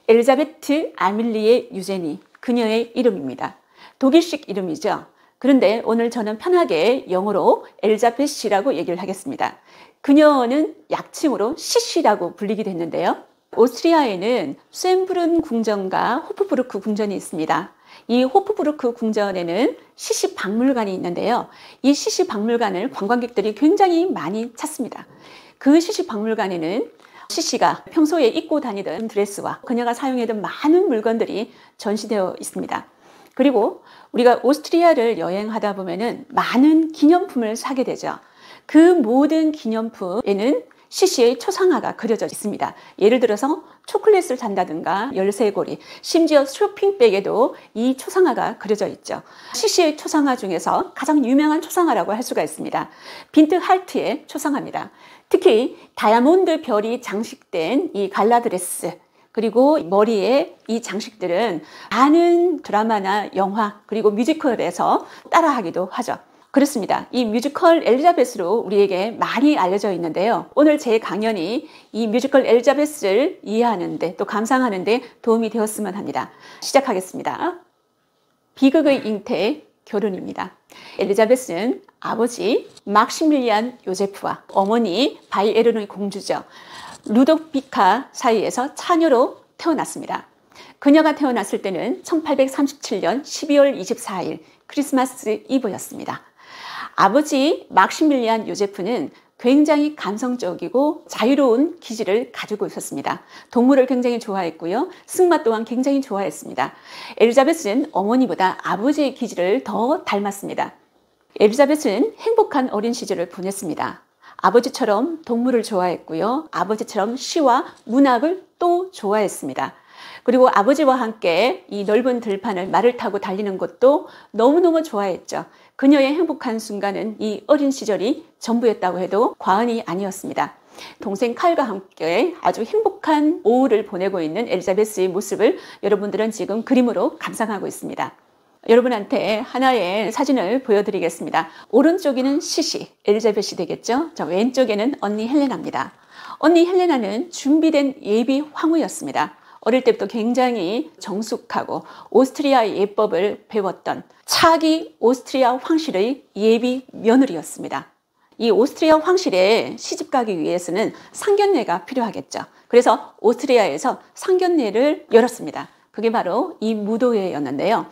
엘리자베트 아밀리에 유제니, 그녀의 이름입니다. 독일식 이름이죠. 그런데 오늘 저는 편하게 영어로 엘리자벳이라고 얘기를 하겠습니다. 그녀는 약칭으로 시시라고 불리기도 했는데요. 오스트리아에는 쇤브룬 궁전과 호프부르크 궁전이 있습니다. 이 호프부르크 궁전에는 시시 박물관이 있는데요. 이 시시 박물관을 관광객들이 굉장히 많이 찾습니다. 그 시시 박물관에는 시시가 평소에 입고 다니던 드레스와 그녀가 사용했던 많은 물건들이 전시되어 있습니다. 그리고 우리가 오스트리아를 여행하다 보면은 많은 기념품을 사게 되죠. 그 모든 기념품에는 시시의 초상화가 그려져 있습니다. 예를 들어서 초콜릿을 산다든가 열쇠고리, 심지어 쇼핑백에도 이 초상화가 그려져 있죠. 시시의 초상화 중에서 가장 유명한 초상화라고 할 수가 있습니다. 빈트 할트의 초상화입니다. 특히 다이아몬드 별이 장식된 이 갈라드레스, 그리고 머리에 이 장식들은 많은 드라마나 영화 그리고 뮤지컬에서 따라하기도 하죠. 그렇습니다. 이 뮤지컬 엘리자벳으로 우리에게 많이 알려져 있는데요. 오늘 제 강연이 이 뮤지컬 엘리자벳을 이해하는 데 또 감상하는 데 도움이 되었으면 합니다. 시작하겠습니다. 비극의 잉태 결혼입니다. 엘리자벳은 아버지 막시밀리안 요제프와 어머니 바이에른의 공주죠. 루도비카 사이에서 차녀로 태어났습니다. 그녀가 태어났을 때는 1837년 12월 24일 크리스마스 이브였습니다. 아버지 막시밀리안 요제프는 굉장히 감성적이고 자유로운 기질을 가지고 있었습니다. 동물을 굉장히 좋아했고요. 승마 또한 굉장히 좋아했습니다. 엘리자벳은 어머니보다 아버지의 기질을 더 닮았습니다. 엘리자벳은 행복한 어린 시절을 보냈습니다. 아버지처럼 동물을 좋아했고요. 아버지처럼 시와 문학을 또 좋아했습니다. 그리고 아버지와 함께 이 넓은 들판을 말을 타고 달리는 것도 너무너무 좋아했죠. 그녀의 행복한 순간은 이 어린 시절이 전부였다고 해도 과언이 아니었습니다. 동생 칼과 함께 아주 행복한 오후를 보내고 있는 엘리자베스의 모습을 여러분들은 지금 그림으로 감상하고 있습니다. 여러분한테 하나의 사진을 보여드리겠습니다. 오른쪽에는 시시, 엘리자벳이 되겠죠? 저 왼쪽에는 언니 헬레나입니다. 언니 헬레나는 준비된 예비 황후였습니다. 어릴 때부터 굉장히 정숙하고 오스트리아 예법을 배웠던 차기 오스트리아 황실의 예비 며느리였습니다. 이 오스트리아 황실에 시집가기 위해서는 상견례가 필요하겠죠. 그래서 오스트리아에서 상견례를 열었습니다. 그게 바로 이 무도회였는데요.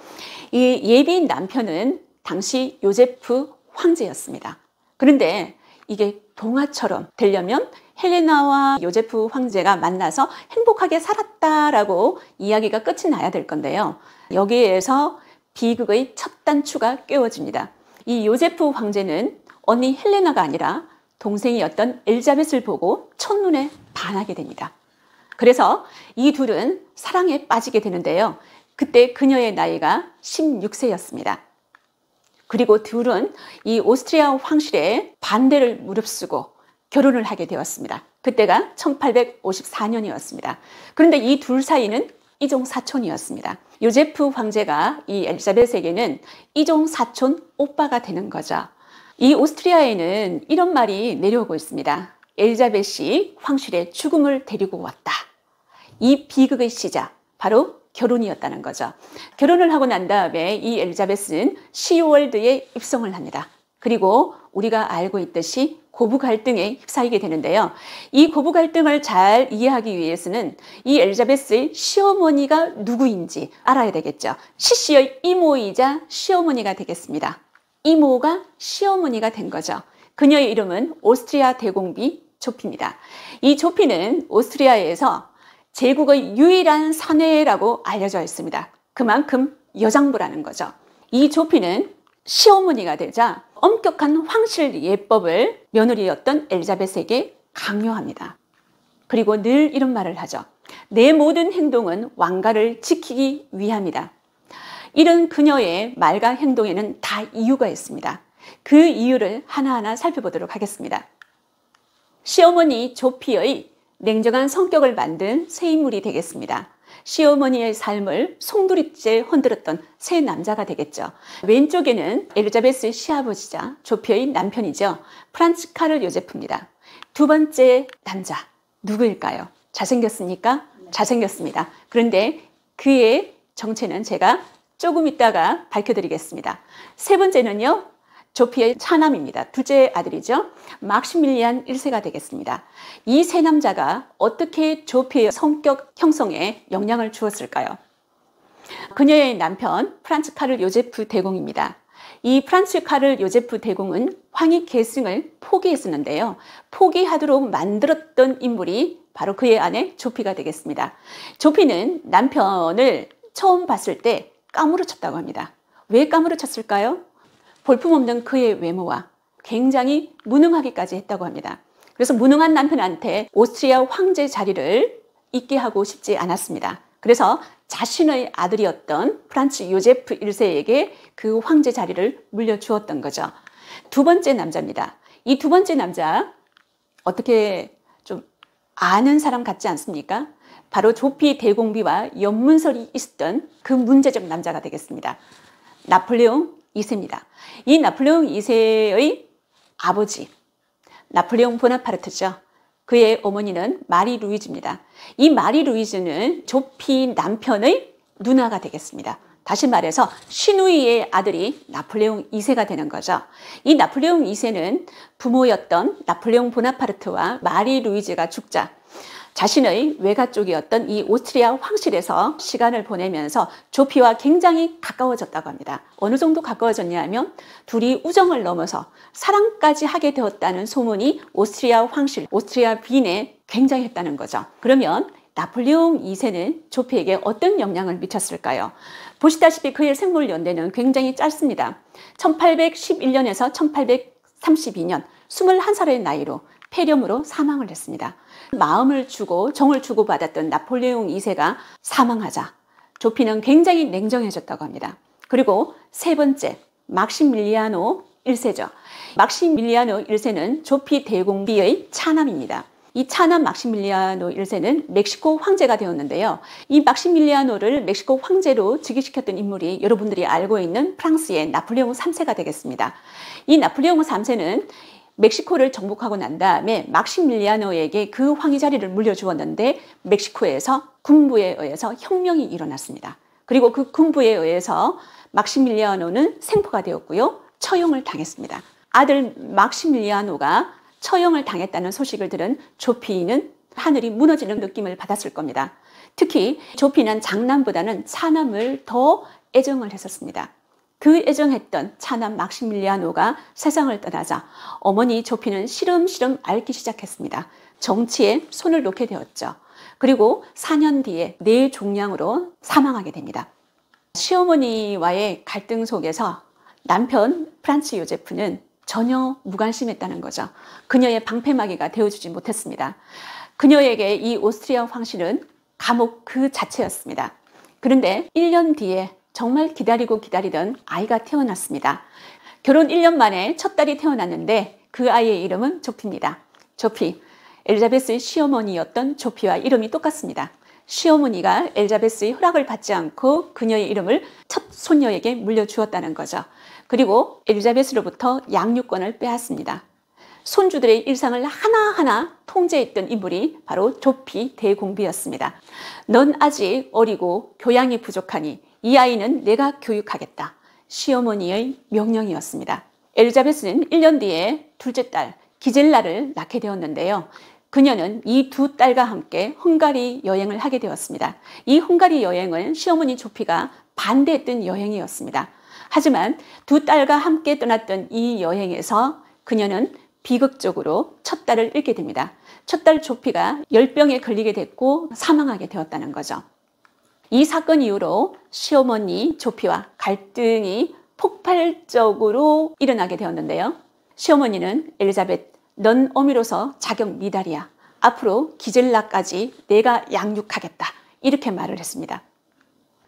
이 예비 남편은 당시 요제프 황제였습니다. 그런데 이게 동화처럼 되려면 헬레나와 요제프 황제가 만나서 행복하게 살았다라고 이야기가 끝이 나야 될 건데요. 여기에서 비극의 첫 단추가 깨워집니다. 이 요제프 황제는 언니 헬레나가 아니라 동생이었던 엘리자벳을 보고 첫눈에 반하게 됩니다. 그래서 이 둘은 사랑에 빠지게 되는데요. 그때 그녀의 나이가 16세였습니다. 그리고 둘은 이 오스트리아 황실의 반대를 무릅쓰고 결혼을 하게 되었습니다. 그때가 1854년이었습니다. 그런데 이 둘 사이는 이종 사촌이었습니다. 요제프 황제가 이 엘리자벳에게는 이종 사촌 오빠가 되는 거죠. 이 오스트리아에는 이런 말이 내려오고 있습니다. 엘리자벳이 황실의 죽음을 데리고 왔다. 이 비극의 시작, 바로 결혼이었다는 거죠. 결혼을 하고 난 다음에 이 엘리자벳은 시월드에 입성을 합니다. 그리고 우리가 알고 있듯이 고부 갈등에 휩싸이게 되는데요. 이 고부 갈등을 잘 이해하기 위해서는 이 엘리자베스의 시어머니가 누구인지 알아야 되겠죠. 시씨의 이모이자 시어머니가 되겠습니다. 이모가 시어머니가 된 거죠. 그녀의 이름은 오스트리아 대공비 조피입니다. 이 조피는 오스트리아에서 제국의 유일한 사내라고 알려져 있습니다. 그만큼 여장부라는 거죠. 이 조피는 시어머니가 되자 엄격한 황실 예법을 며느리였던 엘리자벳에게 강요합니다. 그리고 늘 이런 말을 하죠. 내 모든 행동은 왕가를 지키기 위함이다. 이런 그녀의 말과 행동에는 다 이유가 있습니다. 그 이유를 하나하나 살펴보도록 하겠습니다. 시어머니 조피의 냉정한 성격을 만든 새 인물이 되겠습니다. 시어머니의 삶을 송두리째 흔들었던 새 남자가 되겠죠. 왼쪽에는 엘리자베스의 시아버지자 조피의 남편이죠. 프란츠 카를 요제프입니다. 두 번째 남자 누구일까요? 잘생겼습니까? 잘생겼습니다. 그런데 그의 정체는 제가 조금 있다가 밝혀드리겠습니다. 세 번째는요. 조피의 차남입니다. 둘째 아들이죠. 막시밀리안 1세가 되겠습니다. 이 세 남자가 어떻게 조피의 성격 형성에 영향을 주었을까요? 그녀의 남편 프란츠 카를 요제프 대공입니다. 이 프란츠 카를 요제프 대공은 황위 계승을 포기했었는데요. 포기하도록 만들었던 인물이 바로 그의 아내 조피가 되겠습니다. 조피는 남편을 처음 봤을 때 까무러쳤다고 합니다. 왜 까무러쳤을까요? 볼품없는 그의 외모와 굉장히 무능하기까지 했다고 합니다. 그래서 무능한 남편한테 오스트리아 황제 자리를 잊게 하고 싶지 않았습니다. 그래서 자신의 아들이었던 프란츠 요제프 1세에게 그 황제 자리를 물려주었던 거죠. 두 번째 남자입니다. 이 두 번째 남자 어떻게 좀 아는 사람 같지 않습니까? 바로 조피 대공비와 연문설이 있었던 그 문제적 남자가 되겠습니다. 나폴레옹 2세입니다. 이 나폴레옹 2세의 아버지 나폴레옹 보나파르트죠. 그의 어머니는 마리 루이즈입니다. 이 마리 루이즈는 조피 남편의 누나가 되겠습니다. 다시 말해서 시누이의 아들이 나폴레옹 2세가 되는 거죠. 이 나폴레옹 2세는 부모였던 나폴레옹 보나파르트와 마리 루이즈가 죽자 자신의 외가 쪽이었던 이 오스트리아 황실에서 시간을 보내면서 조피와 굉장히 가까워졌다고 합니다. 어느 정도 가까워졌냐 하면 둘이 우정을 넘어서 사랑까지 하게 되었다는 소문이 오스트리아 황실, 오스트리아 빈에 굉장했다는 거죠. 그러면 나폴레옹 2세는 조피에게 어떤 영향을 미쳤을까요? 보시다시피 그의 생물 연대는 굉장히 짧습니다. 1811년에서 1832년 21살의 나이로 폐렴으로 사망을 했습니다. 마음을 주고 정을 주고받았던 나폴레옹 2세가 사망하자 조피는 굉장히 냉정해졌다고 합니다. 그리고 세 번째 막시밀리아노 1세죠. 막시밀리아노 1세는 조피 대공비의 차남입니다. 이 차남 막시밀리아노 1세는 멕시코 황제가 되었는데요. 이 막시밀리아노를 멕시코 황제로 즉위시켰던 인물이 여러분들이 알고 있는 프랑스의 나폴레옹 3세가 되겠습니다. 이 나폴레옹 3세는 멕시코를 정복하고 난 다음에 막시밀리아노에게 그 황위 자리를 물려주었는데 멕시코에서 군부에 의해서 혁명이 일어났습니다. 그리고 그 군부에 의해서 막시밀리아노는 생포가 되었고요. 처형을 당했습니다. 아들 막시밀리아노가 처형을 당했다는 소식을 들은 조피는 하늘이 무너지는 느낌을 받았을 겁니다. 특히 조피는 장남보다는 차남을 더 애정을 했었습니다. 그 애정했던 차남 막시밀리아노가 세상을 떠나자 어머니 조피는 시름시름 앓기 시작했습니다. 정치에 손을 놓게 되었죠. 그리고 4년 뒤에 뇌종양으로 사망하게 됩니다. 시어머니와의 갈등 속에서 남편 프란츠 요제프는 전혀 무관심했다는 거죠. 그녀의 방패막이가 되어주지 못했습니다. 그녀에게 이 오스트리아 황실은 감옥 그 자체였습니다. 그런데 1년 뒤에 정말 기다리고 기다리던 아이가 태어났습니다. 결혼 1년 만에 첫 딸이 태어났는데 그 아이의 이름은 조피입니다. 조피, 엘리자베스의 시어머니였던 조피와 이름이 똑같습니다. 시어머니가 엘리자베스의 허락을 받지 않고 그녀의 이름을 첫 손녀에게 물려주었다는 거죠. 그리고 엘리자베스로부터 양육권을 빼앗습니다. 손주들의 일상을 하나하나 통제했던 인물이 바로 조피 대공비였습니다. 넌 아직 어리고 교양이 부족하니 이 아이는 내가 교육하겠다. 시어머니의 명령이었습니다. 엘리자베스는 1년 뒤에 둘째 딸 기젤라를 낳게 되었는데요. 그녀는 이 두 딸과 함께 헝가리 여행을 하게 되었습니다. 이 헝가리 여행은 시어머니 조피가 반대했던 여행이었습니다. 하지만 두 딸과 함께 떠났던 이 여행에서 그녀는 비극적으로 첫 딸을 잃게 됩니다. 첫 딸 조피가 열병에 걸리게 됐고 사망하게 되었다는 거죠. 이 사건 이후로 시어머니 조피와 갈등이 폭발적으로 일어나게 되었는데요. 시어머니는 엘리자벳, 넌 어미로서 자격 미달이야. 앞으로 기젤라까지 내가 양육하겠다. 이렇게 말을 했습니다.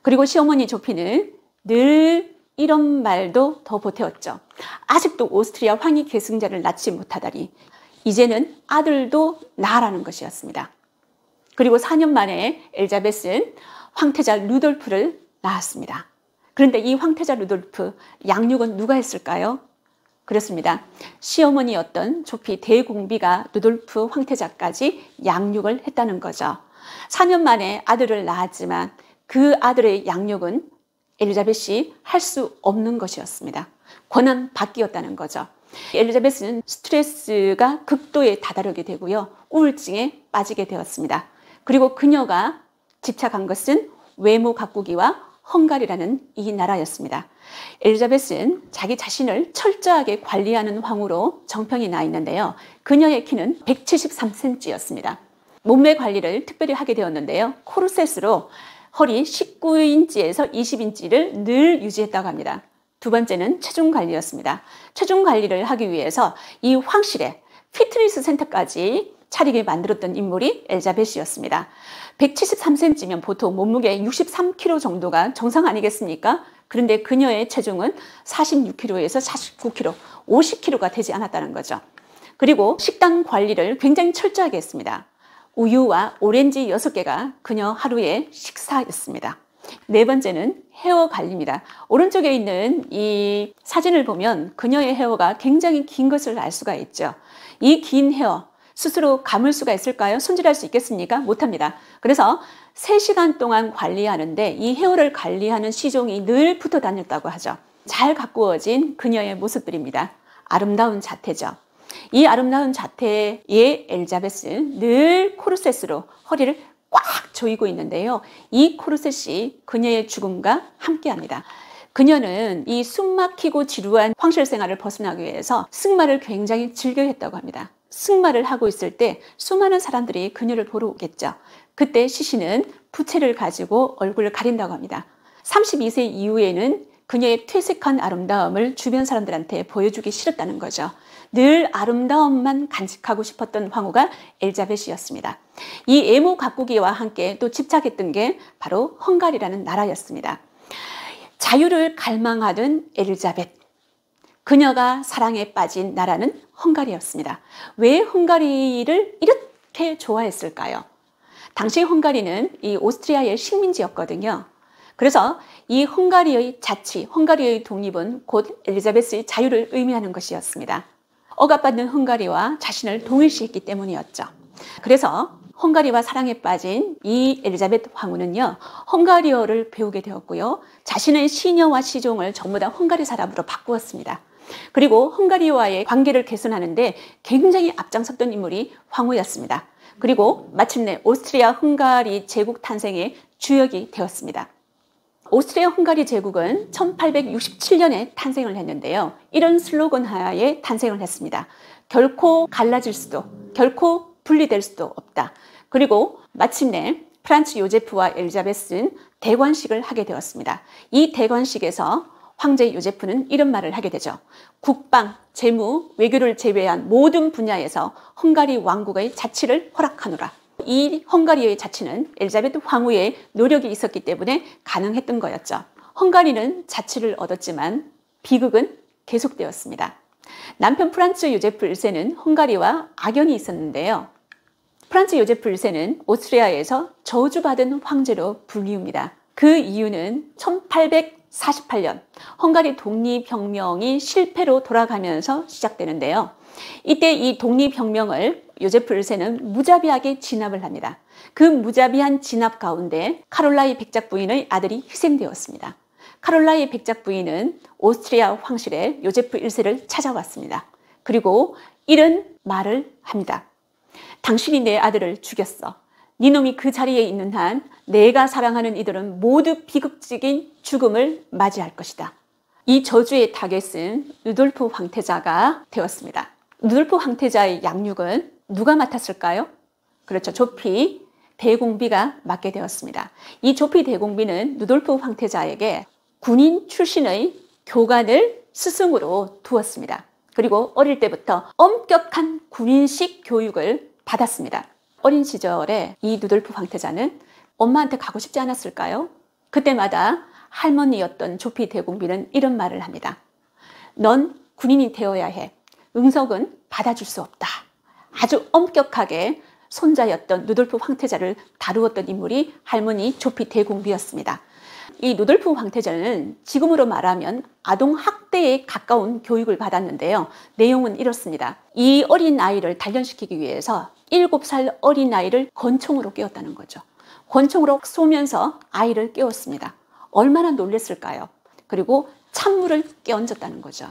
그리고 시어머니 조피는 늘 이런 말도 더 보태었죠. 아직도 오스트리아 황위 계승자를 낳지 못하다니 이제는 아들도 낳으라는 것이었습니다. 그리고 4년 만에 엘리자베스는 황태자 루돌프를 낳았습니다. 그런데 이 황태자 루돌프 양육은 누가 했을까요? 그렇습니다. 시어머니였던 조피 대공비가 루돌프 황태자까지 양육을 했다는 거죠. 4년 만에 아들을 낳았지만 그 아들의 양육은 엘리자벳이 할 수 없는 것이었습니다. 권한 밖이었다는 거죠. 엘리자베스는 스트레스가 극도에 다다르게 되고요. 우울증에 빠지게 되었습니다. 그리고 그녀가 집착한 것은 외모 가꾸기와 헝가리라는 이 나라였습니다. 엘리자베스는 자기 자신을 철저하게 관리하는 황후로 정평이 나 있는데요. 그녀의 키는 173cm였습니다. 몸매 관리를 특별히 하게 되었는데요. 코르셋으로 허리 19인치에서 20인치를 늘 유지했다고 합니다. 두 번째는 체중 관리였습니다. 체중 관리를 하기 위해서 이 황실에 피트니스 센터까지 차리게 만들었던 인물이 엘리자벳이었습니다. 173cm면 보통 몸무게 63kg 정도가 정상 아니겠습니까? 그런데 그녀의 체중은 46kg에서 49kg, 50kg가 되지 않았다는 거죠. 그리고 식단 관리를 굉장히 철저하게 했습니다. 우유와 오렌지 6개가 그녀 하루의 식사였습니다. 네 번째는 헤어 관리입니다. 오른쪽에 있는 이 사진을 보면 그녀의 헤어가 굉장히 긴 것을 알 수가 있죠. 이 긴 헤어 스스로 감을 수가 있을까요? 손질할 수 있겠습니까? 못합니다. 그래서 3시간 동안 관리하는데 이 헤어를 관리하는 시종이 늘 붙어 다녔다고 하죠. 잘 가꾸어진 그녀의 모습들입니다. 아름다운 자태죠. 이 아름다운 자태의 엘리자베스는 늘 코르셋으로 허리를 꽉 조이고 있는데요. 이 코르셋이 그녀의 죽음과 함께합니다. 그녀는 이 숨막히고 지루한 황실 생활을 벗어나기 위해서 승마를 굉장히 즐겨했다고 합니다. 승마를 하고 있을 때 수많은 사람들이 그녀를 보러 오겠죠. 그때 시신은 부채를 가지고 얼굴을 가린다고 합니다. 32세 이후에는 그녀의 퇴색한 아름다움을 주변 사람들한테 보여주기 싫었다는 거죠. 늘 아름다움만 간직하고 싶었던 황후가 엘리자벳이었습니다. 이 애모 가꾸기와 함께 또 집착했던 게 바로 헝가리라는 나라였습니다. 자유를 갈망하던 엘리자벳, 그녀가 사랑에 빠진 나라는 헝가리였습니다. 왜 헝가리를 이렇게 좋아했을까요? 당시 헝가리는 이 오스트리아의 식민지였거든요. 그래서 이 헝가리의 자치, 헝가리의 독립은 곧 엘리자베스의 자유를 의미하는 것이었습니다. 억압받는 헝가리와 자신을 동일시했기 때문이었죠. 그래서 헝가리와 사랑에 빠진 이 엘리자베트 황후는요, 헝가리어를 배우게 되었고요. 자신의 시녀와 시종을 전부 다 헝가리 사람으로 바꾸었습니다. 그리고 헝가리와의 관계를 개선하는데 굉장히 앞장섰던 인물이 황후였습니다. 그리고 마침내 오스트리아 헝가리 제국 탄생의 주역이 되었습니다. 오스트리아 헝가리 제국은 1867년에 탄생을 했는데요. 이런 슬로건 하에 탄생을 했습니다. 결코 갈라질 수도, 결코 분리될 수도 없다. 그리고 마침내 프란츠 요제프와 엘리자베스는 대관식을 하게 되었습니다. 이 대관식에서 황제 요제프는 이런 말을 하게 되죠. 국방, 재무, 외교를 제외한 모든 분야에서 헝가리 왕국의 자치를 허락하노라. 이 헝가리의 자치는 엘리자베트 황후의 노력이 있었기 때문에 가능했던 거였죠. 헝가리는 자치를 얻었지만 비극은 계속되었습니다. 남편 프란츠 요제프 1세는 헝가리와 악연이 있었는데요. 프란츠 요제프 1세는 오스트리아에서 저주받은 황제로 불리웁니다. 그 이유는 1848년 헝가리 독립혁명이 실패로 돌아가면서 시작되는데요. 이때 이 독립혁명을 요제프 1세는 무자비하게 진압을 합니다. 그 무자비한 진압 가운데 카롤라이 백작 부인의 아들이 희생되었습니다. 카롤라이 백작 부인은 오스트리아 황실의 요제프 1세를 찾아왔습니다. 그리고 이런 말을 합니다. 당신이 내 아들을 죽였어. 니놈이 그 자리에 있는 한 내가 사랑하는 이들은 모두 비극적인 죽음을 맞이할 것이다. 이 저주의 타겟은 루돌프 황태자가 되었습니다. 루돌프 황태자의 양육은 누가 맡았을까요? 그렇죠. 조피 대공비가 맡게 되었습니다. 이 조피 대공비는 루돌프 황태자에게 군인 출신의 교관을 스승으로 두었습니다. 그리고 어릴 때부터 엄격한 군인식 교육을 받았습니다. 어린 시절에 이 루돌프 황태자는 엄마한테 가고 싶지 않았을까요? 그때마다 할머니였던 조피 대공비는 이런 말을 합니다. 넌 군인이 되어야 해. 응석은 받아줄 수 없다. 아주 엄격하게 손자였던 루돌프 황태자를 다루었던 인물이 할머니 조피 대공비였습니다. 이 루돌프 황태자는 지금으로 말하면 아동 학대에 가까운 교육을 받았는데요. 내용은 이렇습니다. 이 어린 아이를 단련시키기 위해서 7살 어린 아이를 권총으로 깨웠다는 거죠. 권총으로 쏘면서 아이를 깨웠습니다. 얼마나 놀랬을까요? 그리고 찬물을 끼얹었다는 거죠.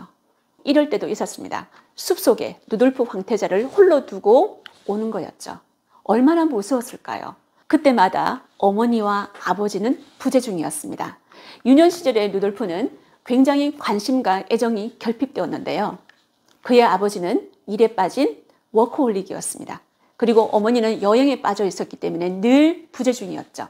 이럴 때도 있었습니다. 숲속에 루돌프 황태자를 홀로 두고 오는 거였죠. 얼마나 무서웠을까요? 그때마다 어머니와 아버지는 부재 중이었습니다. 유년 시절의 루돌프는 굉장히 관심과 애정이 결핍되었는데요. 그의 아버지는 일에 빠진 워커홀릭이었습니다. 그리고 어머니는 여행에 빠져 있었기 때문에 늘 부재 중이었죠.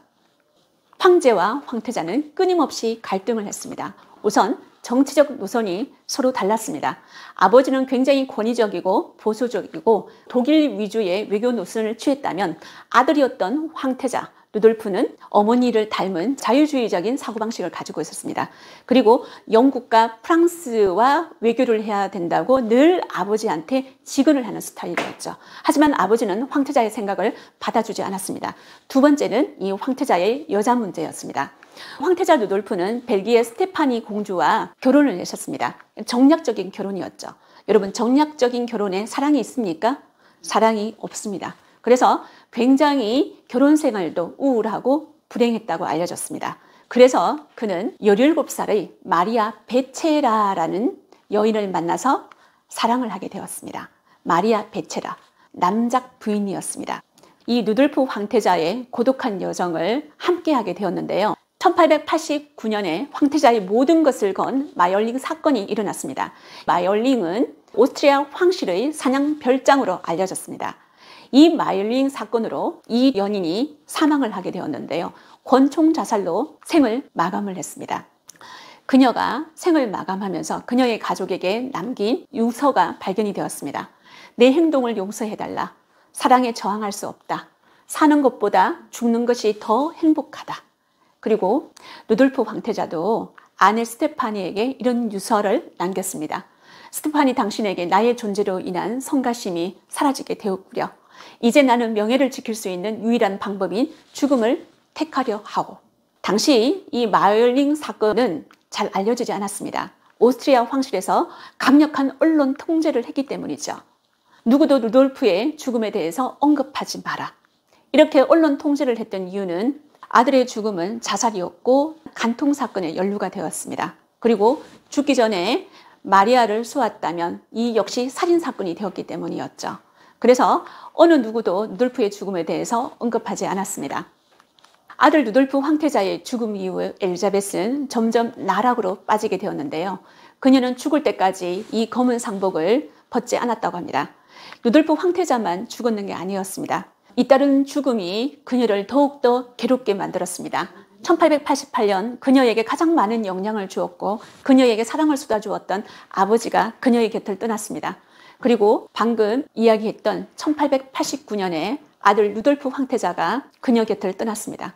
황제와 황태자는 끊임없이 갈등을 했습니다. 우선 정치적 노선이 서로 달랐습니다. 아버지는 굉장히 권위적이고 보수적이고 독일 위주의 외교 노선을 취했다면 아들이었던 황태자 루돌프는 어머니를 닮은 자유주의적인 사고방식을 가지고 있었습니다. 그리고 영국과 프랑스와 외교를 해야 된다고 늘 아버지한테 지근을 하는 스타일이었죠. 하지만 아버지는 황태자의 생각을 받아주지 않았습니다. 두 번째는 이 황태자의 여자 문제였습니다. 황태자 루돌프는 벨기에 스테파니 공주와 결혼을 하셨습니다. 정략적인 결혼이었죠. 여러분, 정략적인 결혼에 사랑이 있습니까? 사랑이 없습니다. 그래서 굉장히 결혼 생활도 우울하고 불행했다고 알려졌습니다. 그래서 그는 17살의 마리아 베체라라는 여인을 만나서 사랑을 하게 되었습니다. 마리아 베체라, 남작 부인이었습니다. 이 루돌프 황태자의 고독한 여정을 함께하게 되었는데요. 1889년에 황태자의 모든 것을 건 마열링 사건이 일어났습니다. 마열링은 오스트리아 황실의 사냥 별장으로 알려졌습니다. 이 마열링 사건으로 이 연인이 사망을 하게 되었는데요. 권총 자살로 생을 마감을 했습니다. 그녀가 생을 마감하면서 그녀의 가족에게 남긴 유서가 발견이 되었습니다. 내 행동을 용서해달라. 사랑에 저항할 수 없다. 사는 것보다 죽는 것이 더 행복하다. 그리고 루돌프 황태자도 아내 스테파니에게 이런 유서를 남겼습니다. 스테파니, 당신에게 나의 존재로 인한 성가심이 사라지게 되었구려. 이제 나는 명예를 지킬 수 있는 유일한 방법인 죽음을 택하려 하오. 당시 이 마열링 사건은 잘 알려지지 않았습니다. 오스트리아 황실에서 강력한 언론 통제를 했기 때문이죠. 누구도 루돌프의 죽음에 대해서 언급하지 마라. 이렇게 언론 통제를 했던 이유는 아들의 죽음은 자살이었고 간통 사건에 연루가 되었습니다. 그리고 죽기 전에 마리아를 쏘았다면 이 역시 살인 사건이 되었기 때문이었죠. 그래서 어느 누구도 루돌프의 죽음에 대해서 언급하지 않았습니다. 아들 루돌프 황태자의 죽음 이후 엘리자베스는 점점 나락으로 빠지게 되었는데요. 그녀는 죽을 때까지 이 검은 상복을 벗지 않았다고 합니다. 루돌프 황태자만 죽었는 게 아니었습니다. 잇따른 죽음이 그녀를 더욱더 괴롭게 만들었습니다. 1888년 그녀에게 가장 많은 영향을 주었고 그녀에게 사랑을 쏟아주었던 아버지가 그녀의 곁을 떠났습니다. 그리고 방금 이야기했던 1889년에 아들 루돌프 황태자가 그녀 곁을 떠났습니다.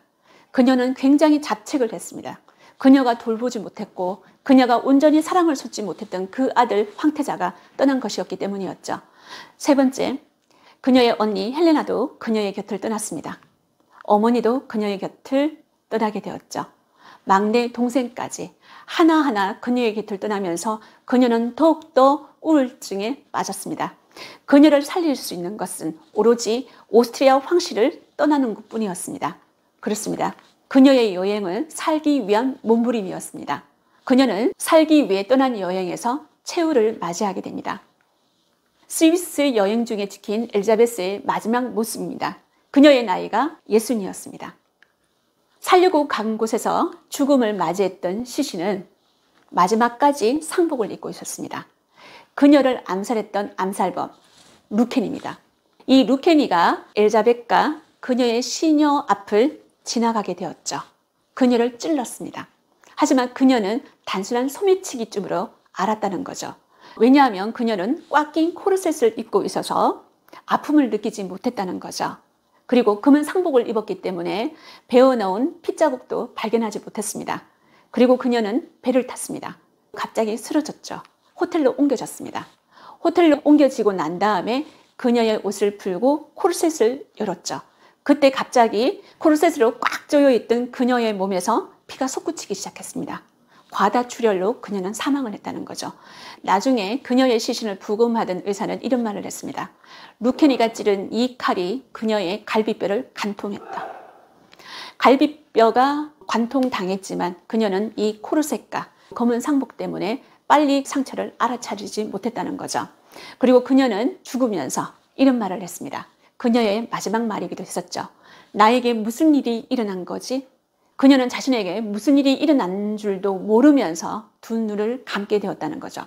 그녀는 굉장히 자책을 했습니다. 그녀가 돌보지 못했고 그녀가 온전히 사랑을 쏟지 못했던 그 아들 황태자가 떠난 것이었기 때문이었죠. 세 번째, 그녀의 언니 헬레나도 그녀의 곁을 떠났습니다. 어머니도 그녀의 곁을 떠나게 되었죠. 막내 동생까지 하나하나 그녀의 곁을 떠나면서 그녀는 더욱더 우울증에 빠졌습니다. 그녀를 살릴 수 있는 것은 오로지 오스트리아 황실을 떠나는 것뿐이었습니다. 그렇습니다. 그녀의 여행은 살기 위한 몸부림이었습니다. 그녀는 살기 위해 떠난 여행에서 최후를 맞이하게 됩니다. 스위스 여행 중에 찍힌 엘자베스의 마지막 모습입니다. 그녀의 나이가 60이었습니다. 살려고 간 곳에서 죽음을 맞이했던 시신은 마지막까지 상복을 입고 있었습니다. 그녀를 암살했던 암살범 루켄입니다. 이 루켄이가 엘자벳과 그녀의 시녀 앞을 지나가게 되었죠. 그녀를 찔렀습니다. 하지만 그녀는 단순한 소매치기쯤으로 알았다는 거죠. 왜냐하면 그녀는 꽉 낀 코르셋을 입고 있어서 아픔을 느끼지 못했다는 거죠. 그리고 검은 상복을 입었기 때문에 베어넣은 핏자국도 발견하지 못했습니다. 그리고 그녀는 배를 탔습니다. 갑자기 쓰러졌죠. 호텔로 옮겨졌습니다. 호텔로 옮겨지고 난 다음에 그녀의 옷을 풀고 코르셋을 열었죠. 그때 갑자기 코르셋으로 꽉 조여있던 그녀의 몸에서 피가 솟구치기 시작했습니다. 과다출혈로 그녀는 사망을 했다는 거죠. 나중에 그녀의 시신을 부검하던 의사는 이런 말을 했습니다. 루케니가 찌른 이 칼이 그녀의 갈비뼈를 관통했다. 갈비뼈가 관통당했지만 그녀는 이 코르셋과 검은 상복 때문에 빨리 상처를 알아차리지 못했다는 거죠. 그리고 그녀는 죽으면서 이런 말을 했습니다. 그녀의 마지막 말이기도 했었죠. 나에게 무슨 일이 일어난 거지? 그녀는 자신에게 무슨 일이 일어난 줄도 모르면서 두 눈을 감게 되었다는 거죠.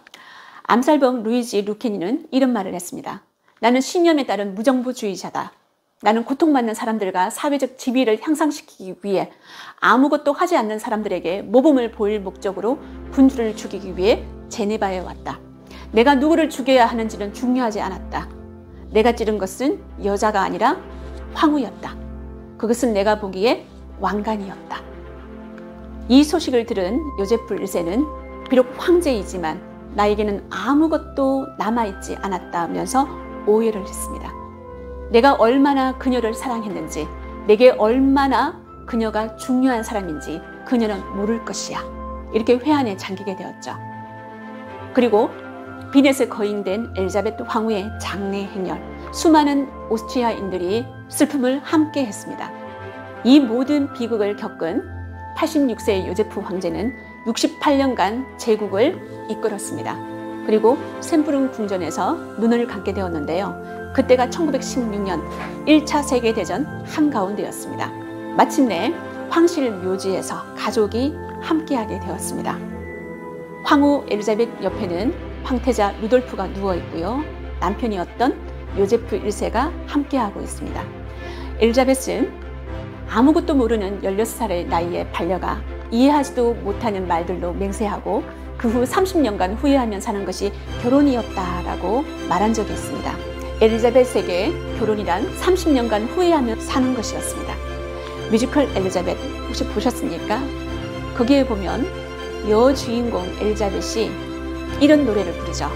암살범 루이지 루케니는 이런 말을 했습니다. 나는 신념에 따른 무정부주의자다. 나는 고통받는 사람들과 사회적 지위를 향상시키기 위해 아무것도 하지 않는 사람들에게 모범을 보일 목적으로 군주를 죽이기 위해 제네바에 왔다. 내가 누구를 죽여야 하는지는 중요하지 않았다. 내가 찌른 것은 여자가 아니라 황후였다. 그것은 내가 보기에 왕관이었다. 이 소식을 들은 요제프 1세는 비록 황제이지만 나에게는 아무것도 남아있지 않았다면서 오해를 했습니다. 내가 얼마나 그녀를 사랑했는지, 내게 얼마나 그녀가 중요한 사람인지 그녀는 모를 것이야. 이렇게 회한에 잠기게 되었죠. 그리고 비넷에 거인된 엘자베트 황후의 장례 행렬, 수많은 오스트리아인들이 슬픔을 함께 했습니다. 이 모든 비극을 겪은 86세의 요제프 황제는 68년간 제국을 이끌었습니다. 그리고 샘부른 궁전에서 눈을 감게 되었는데요. 그때가 1916년 1차 세계대전 한가운데였습니다. 마침내 황실 묘지에서 가족이 함께하게 되었습니다. 황후 엘자벳 옆에는 황태자 루돌프가 누워있고요. 남편이었던 요제프 1세가 함께하고 있습니다. 엘자벳은 아무것도 모르는 16살의 나이에 반려가 이해하지도 못하는 말들로 맹세하고 그 후 30년간 후회하며 사는 것이 결혼이었다라고 말한 적이 있습니다. 엘리자벳에게 결혼이란 30년간 후회하며 사는 것이었습니다. 뮤지컬 엘리자벳 혹시 보셨습니까? 거기에 보면 여주인공 엘리자벳이 이런 노래를 부르죠.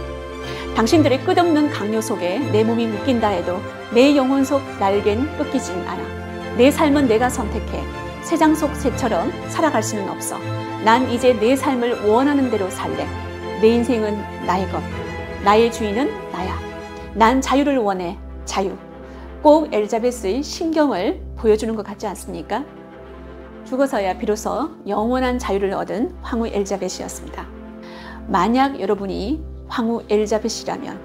당신들의 끝없는 강요 속에 내 몸이 묶인다 해도 내 영혼 속 날개는 꺾이진 않아. 내 삶은 내가 선택해. 새장 속 새처럼 살아갈 수는 없어. 난 이제 내 삶을 원하는 대로 살래. 내 인생은 나의 것. 나의 주인은 나야. 난 자유를 원해. 자유. 꼭 엘자베스의 심경을 보여주는 것 같지 않습니까? 죽어서야 비로소 영원한 자유를 얻은 황후 엘자벳이었습니다. 만약 여러분이 황후 엘자벳이라면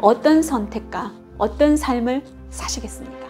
어떤 선택과 어떤 삶을 사시겠습니까?